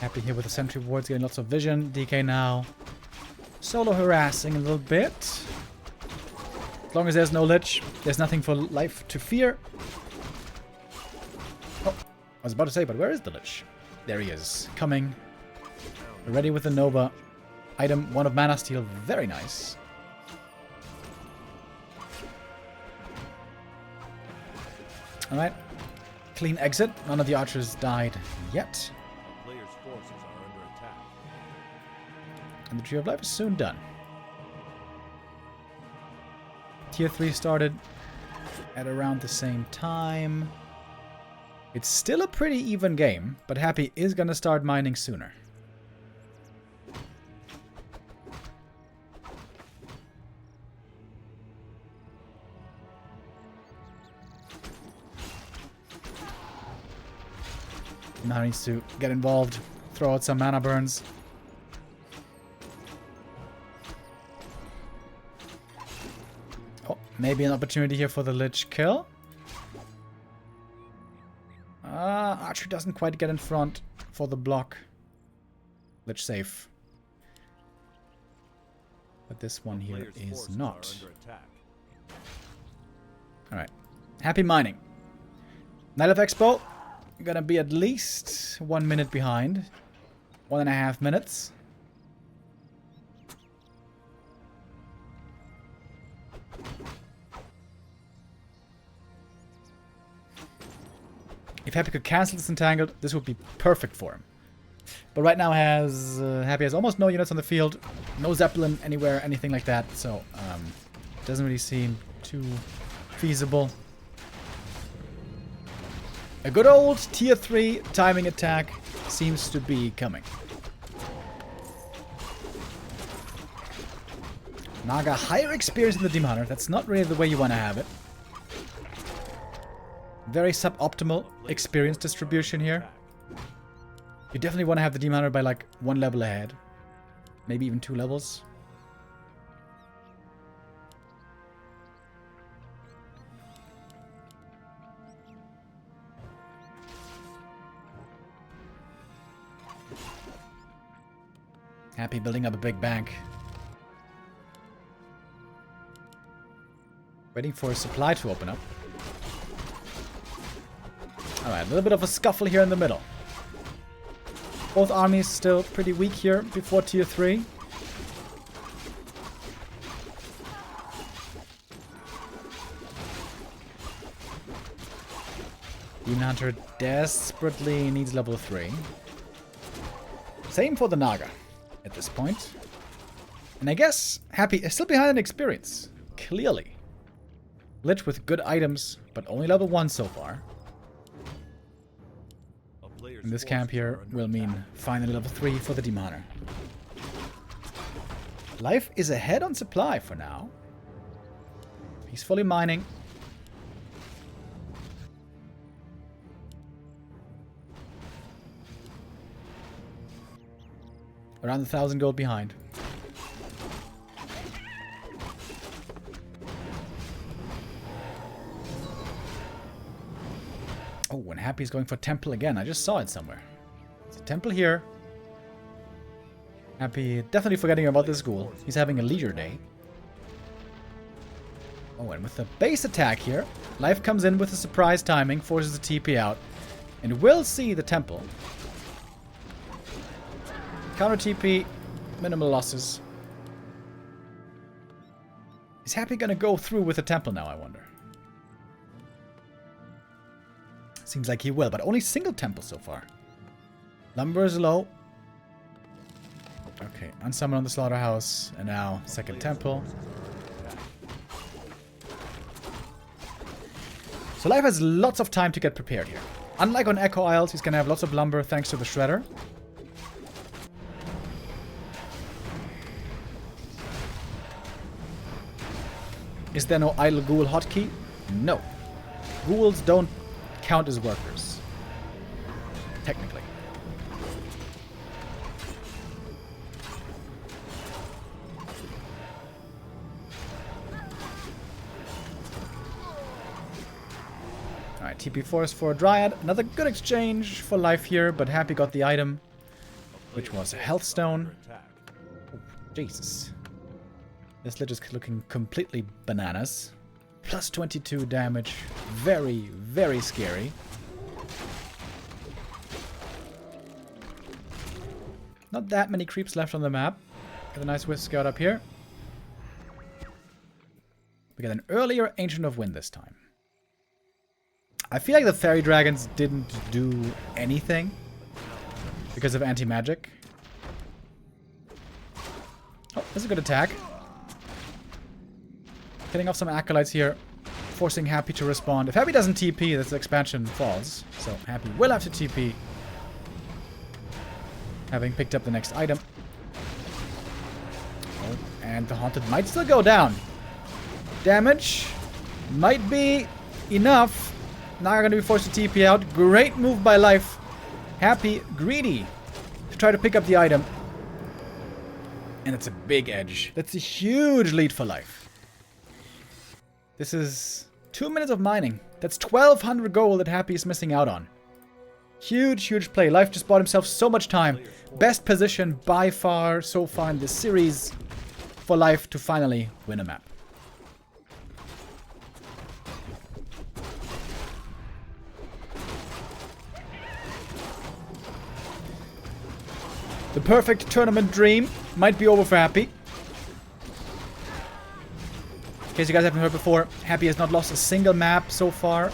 Happy here with the sentry wards, getting lots of vision. DK now solo harassing a little bit. As long as there's no lich, there's nothing for Life to fear. Oh, I was about to say, but where is the lich? There he is, coming. Ready with the Nova. Item 1 of Mana Steel, very nice. Alright, clean exit. None of the archers died yet. A player's forces are under attack. And the Tree of Life is soon done. Tier 3 started at around the same time. It's still a pretty even game, but Happy is gonna start mining sooner. Now he needs to get involved, throw out some mana burns. Oh, maybe an opportunity here for the Lich kill. Archer doesn't quite get in front for the block. Lich safe. But this one here is not. Alright. Happy mining. Night of Expo. Gonna be at least 1 minute behind. 1.5 minutes. If Happy could cancel this Entangled, this would be perfect for him. But right now Happy has almost no units on the field. No Zeppelin anywhere, anything like that. So, doesn't really seem too feasible. A good old tier 3 timing attack seems to be coming. Naga, higher experience in the Demon Hunter. That's not really the way you want to have it. Very suboptimal experience distribution here. You definitely want to have the Demon Hunter by like 1 level ahead. Maybe even 2 levels. Happy building up a big bank. Waiting for a supply to open up. Alright, a little bit of a scuffle here in the middle. Both armies still pretty weak here before tier 3. Demon Hunter desperately needs level 3. Same for the Naga at this point. And I guess Happy is still behind in experience. Clearly. Lich with good items, but only level 1 so far. And this camp here will mean finally level 3 for the Demon Hunter. Life is ahead on supply for now. He's fully mining. Around 1,000 gold behind. Oh, and Happy's going for temple again. I just saw it somewhere. It's a temple here. Happy definitely forgetting about this ghoul. He's having a leisure day. Oh, and with the base attack here, Life comes in with a surprise timing, forces the TP out, and will see the temple. Counter TP, minimal losses. Is Happy gonna go through with the temple now, I wonder? Seems like he will, but only single temple so far. Lumber is low. Okay, unsummon on the slaughterhouse, and now second temple. So Life has lots of time to get prepared here. Unlike on Echo Isles, he's gonna have lots of lumber thanks to the shredder. Is there no idle ghoul hotkey? No. Ghouls don't count as workers. Technically. Alright, TP Force for a Dryad. Another good exchange for Life here, but Happy got the item, which was a Health Stone. Oh, Jesus. This Lich is looking completely bananas. Plus 22 damage. Very, very scary. Not that many creeps left on the map. Got a nice Wisp Scout up here. We get an earlier Ancient of Wind this time. I feel like the Fairy Dragons didn't do anything because of anti-magic. Oh, that's a good attack. Killing off some Acolytes here, forcing Happy to respond. If Happy doesn't TP, this expansion falls. So Happy will have to TP. Having picked up the next item. Oh, and the Haunted might still go down. Damage might be enough. Now we're going to be forced to TP out. Great move by Life. Happy, greedy to try to pick up the item. And it's a big edge. That's a huge lead for Life. This is 2 minutes of mining. That's 1,200 gold that Happy is missing out on. Huge, huge play. Life just bought himself so much time. Best position by far so far in this series for Life to finally win a map. The perfect tournament dream might be over for Happy. In case you guys haven't heard before, Happy has not lost a single map so far,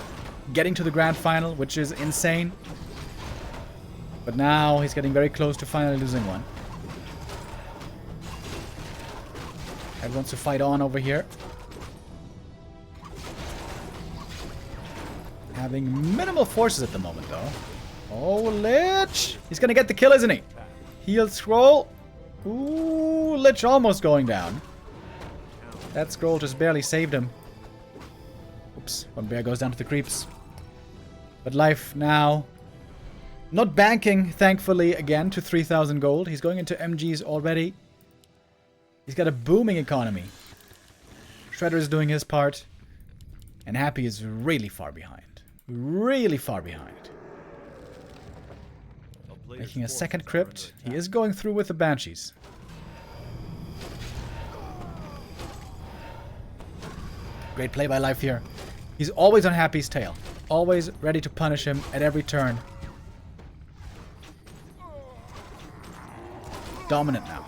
getting to the grand final, which is insane. But now he's getting very close to finally losing one. Ed wants to fight on over here. Having minimal forces at the moment, though. Oh, Lich! He's gonna get the kill, isn't he? Heal scroll. Ooh, Lich almost going down. That scroll just barely saved him. Oops, one bear goes down to the creeps. But life now. Not banking, thankfully, again to 3,000 gold. He's going into MGs already. He's got a booming economy. Shredder is doing his part. And Happy is really far behind. Really far behind. Making a second crypt. He is going through with the Banshees. Great play by Life here. He's always on Happy's tail. Always ready to punish him at every turn. Dominant now.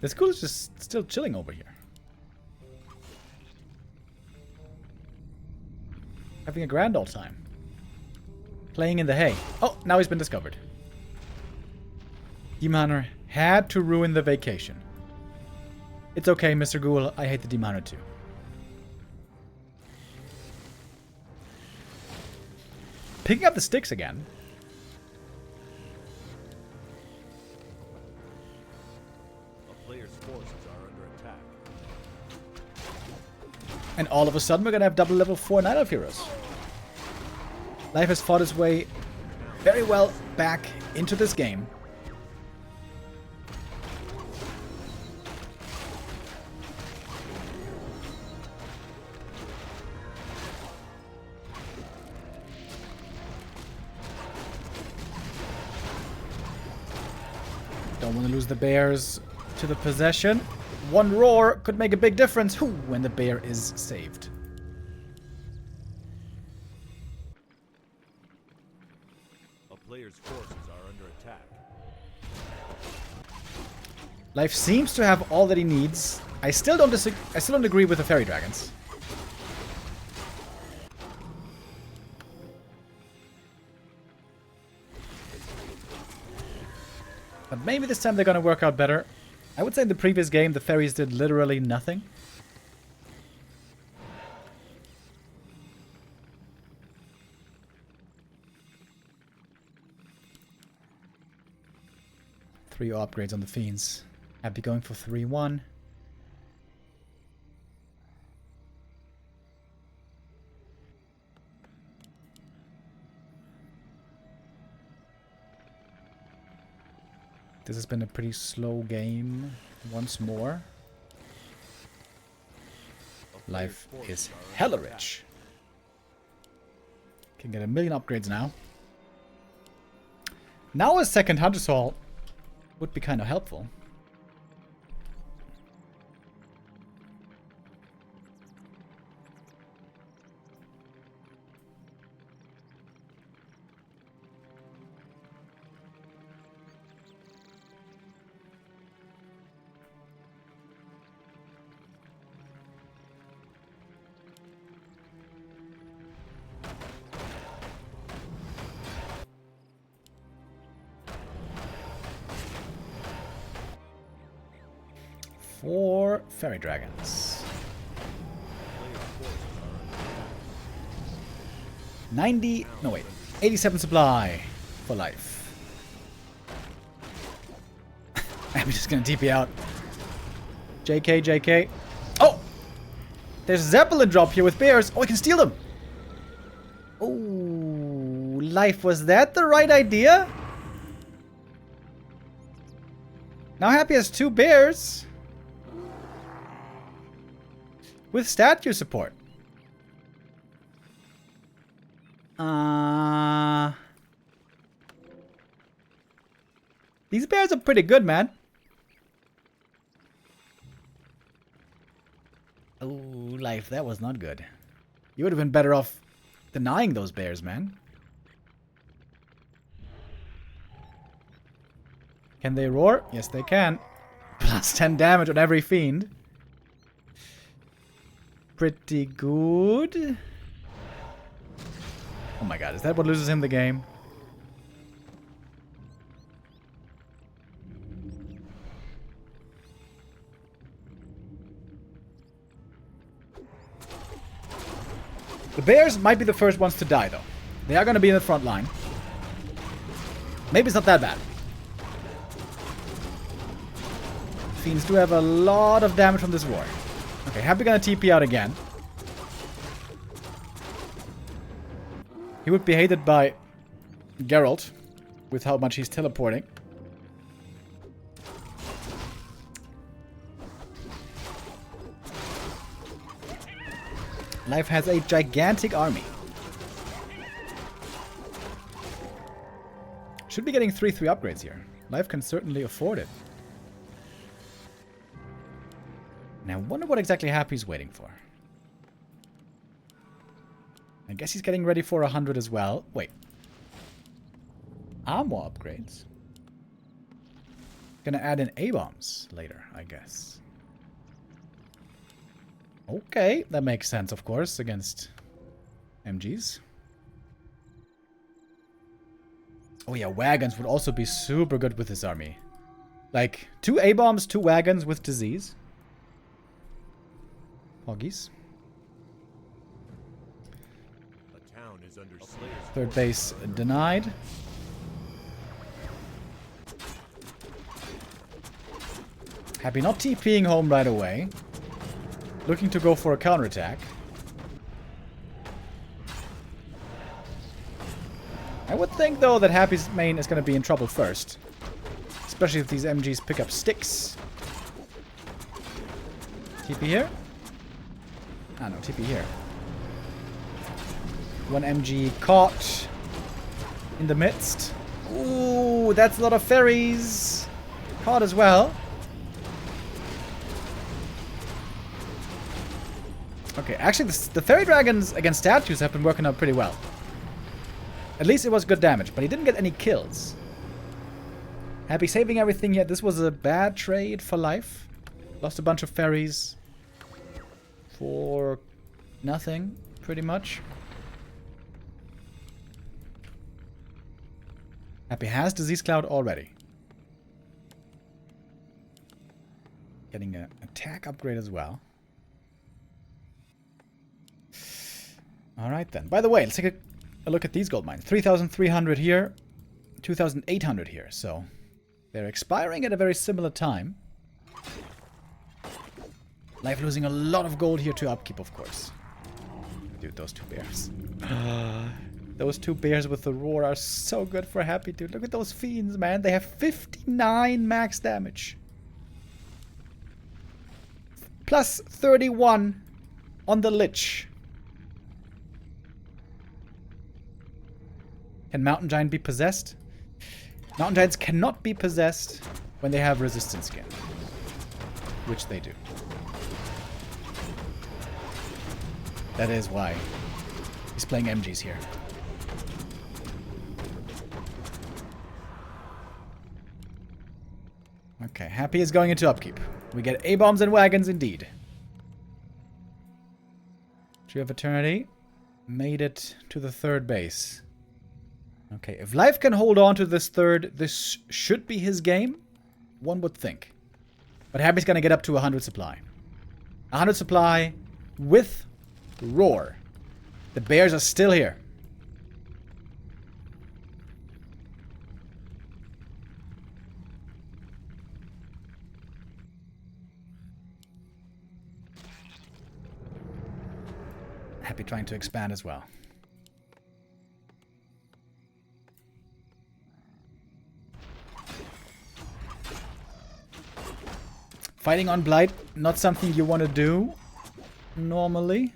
The school is just still chilling over here. Having a grand old time. Playing in the hay. Oh, now he's been discovered. Demon Hunter had to ruin the vacation. It's okay, Mr. Ghoul. I hate the Demon Hunter too. Picking up the sticks again. And all of a sudden, we're going to have double level 4 Night Elf heroes. Life has fought his way very well back into this game. Don't want to lose the bears to the possession. One roar could make a big difference when the bear is saved. A player's forces are under attack. Life seems to have all that he needs. I still don't agree with the fairy dragons. But maybe this time they're gonna work out better. I would say in the previous game, the fairies did literally nothing. Three upgrades on the fiends. I'd be going for 3-1. This has been a pretty slow game once more. Life is hella rich. Can get 1,000,000 upgrades now. Now a second Hunter's Hall would be kind of helpful. Four fairy dragons. 87 supply for life. I'm just gonna TP out. JK, JK. Oh! There's a Zeppelin drop here with bears. Oh, I can steal them. Oh, Life, was that the right idea? Now Happy has 2 bears. With statue support. These bears are pretty good, man. Life, that was not good. You would have been better off denying those bears, man. Can they roar? Yes, they can. Plus 10 damage on every fiend. Pretty good. Oh my god, is that what loses him the game? The bears might be the first ones to die, though. They are going to be in the front line. Maybe it's not that bad. Fiends do have a lot of damage from this war. Okay, Happy gonna TP out again. He would be hated by Geralt with how much he's teleporting. Life has a gigantic army. Should be getting 3/3 upgrades here. Life can certainly afford it. Now, I wonder what exactly Happy's waiting for. I guess he's getting ready for 100 as well. Wait. Armor upgrades. Gonna add in A-bombs later, I guess. Okay, that makes sense, of course, against MGs. Oh yeah, wagons would also be super good with this army. Like, 2 A-bombs, 2 wagons with disease. Hoggies. A town is under Slayer's Third base denied. Happy not TPing home right away. Looking to go for a counterattack. I would think, though, that Happy's main is going to be in trouble first. Especially if these MGs pick up sticks. TP here? Ah, no, TP here. 1 MG caught in the midst. Ooh, that's a lot of fairies. Caught as well. Okay, actually, the fairy dragons against statues have been working out pretty well. At least it was good damage, but he didn't get any kills. Happy saving everything here. This was a bad trade for Life. Lost a bunch of fairies for nothing, pretty much. Happy has Disease Cloud already. Getting an attack upgrade as well. Alright then. By the way, let's take a look at these gold mines. 3,300 here, 2,800 here. So they're expiring at a very similar time. Life losing a lot of gold here to upkeep, of course. Dude, those 2 bears. Those 2 bears with the roar are so good for Happy, dude. Look at those fiends, man. They have 59 max damage. Plus 31 on the Lich. Can Mountain Giant be possessed? Mountain Giants cannot be possessed when they have resistance skin. Which they do. That is why he's playing MGs here. Okay, Happy is going into upkeep. We get A-bombs and wagons indeed. Tree of Eternity made it to the 3rd base. Okay, if Life can hold on to this 3rd, this should be his game, one would think. But Happy's gonna get up to 100 supply. 100 supply with roar. The bears are still here. Happy trying to expand as well. Fighting on Blight, not something you want to do normally.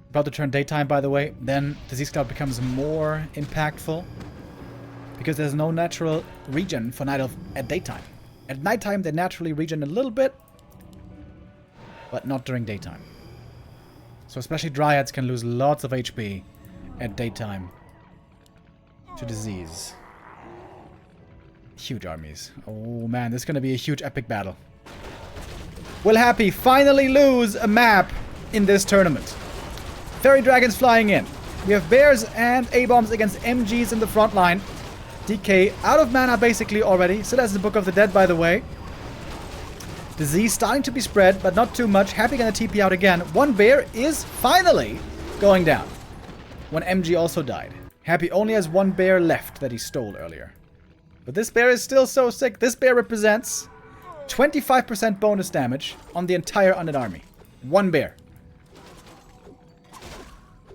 About to turn daytime, by the way. Then Disease Cloud becomes more impactful. Because there's no natural regen for Night Elf at daytime. At nighttime, they naturally regen a little bit. but not during daytime. So especially Dryads can lose lots of HP at daytime to disease. Huge armies. Oh man, this is gonna be a huge epic battle. Will Happy finally lose a map in this tournament? Fairy Dragons flying in. We have Bears and A-Bombs against MGs in the front line. DK out of mana basically already. Still has the Book of the Dead, by the way. Disease starting to be spread, but not too much. Happy gonna TP out again. One bear is finally going down. One MG also died. Happy only has one bear left that he stole earlier. But this bear is still so sick. This bear represents 25% bonus damage on the entire Undead army. One bear.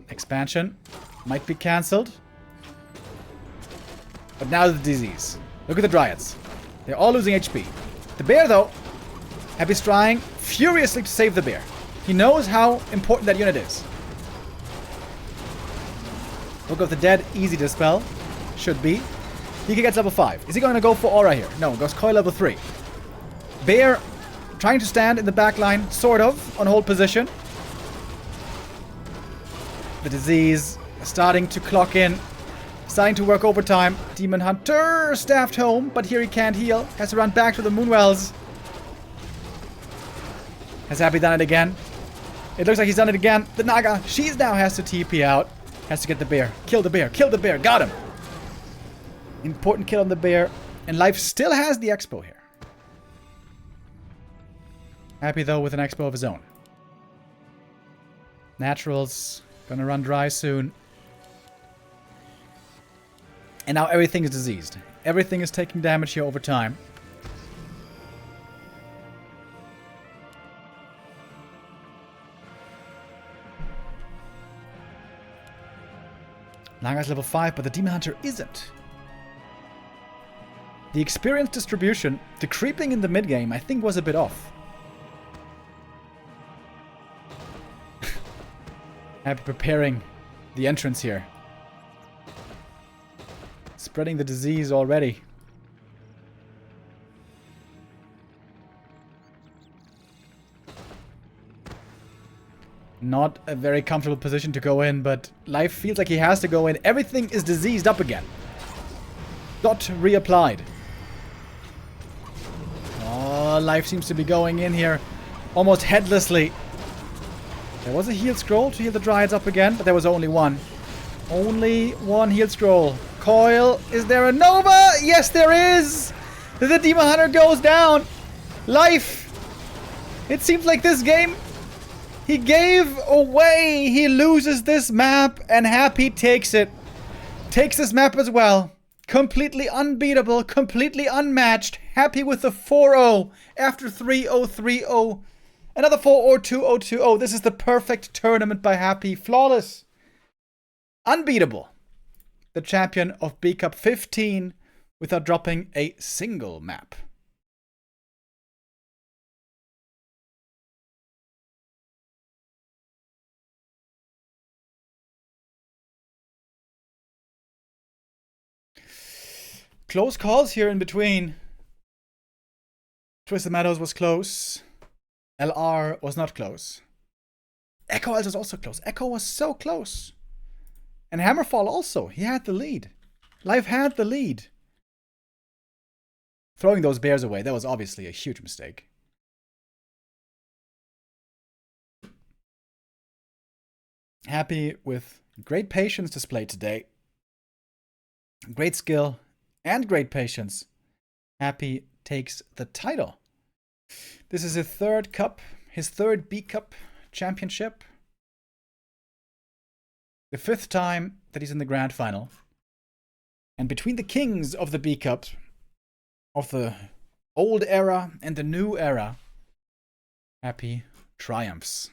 Expansion might be cancelled. But now the disease. Look at the Dryads. They're all losing HP. The bear, though, Happy's trying furiously to save the bear. He knows how important that unit is. Book of the Dead, easy to spell. Should be. DK gets level 5. Is he going to go for Aura here? No, goes Coil level 3. Bear trying to stand in the back line, sort of, on hold position. The disease starting to clock in. Starting to work overtime. Demon Hunter staffed home, but here he can't heal. Has to run back to the Moonwells. Has Happy done it again? It looks like he's done it again. The Naga, she now has to TP out. Has to get the bear. Kill the bear. Kill the bear. Got him. Important kill on the bear. And Life still has the Expo here. Happy, though, with an Expo of his own. Naturals. Gonna run dry soon. And now everything is diseased. Everything is taking damage here over time. Naga's level 5, but the Demon Hunter isn't. The experience distribution, the creeping in the mid-game, I think was a bit off. Happy preparing the entrance here. Spreading the disease already. Not a very comfortable position to go in, but Life feels like he has to go in. Everything is diseased up again. Dot reapplied. Oh, Life seems to be going in here almost headlessly. There was a heal scroll to heal the Dryads up again, but there was only one. Only one heal scroll. Coil, is there a Nova? Yes, there is! The Demon Hunter goes down. Life. It seems like this game, he gave away. He loses this map, and Happy takes it. Takes this map as well. Completely unbeatable, completely unmatched. Happy with the 4-0 after 3-0-3-0. Another 4-0-2-0-2-0. This is the perfect tournament by Happy. Flawless. Unbeatable. The champion of B Cup 15 without dropping a single map. Close calls here in between. Twisted Meadows was close. LR was not close. Echo was also close. Echo was so close. And Hammerfall also. He had the lead. Life had the lead. Throwing those bears away, that was obviously a huge mistake. Happy with great patience displayed today. Great skill and great patience. Happy takes the title. This is his third cup, his third B Cup championship. The 5th time that he's in the grand final. And between the kings of the B Cup, of the old era and the new era, Happy triumphs.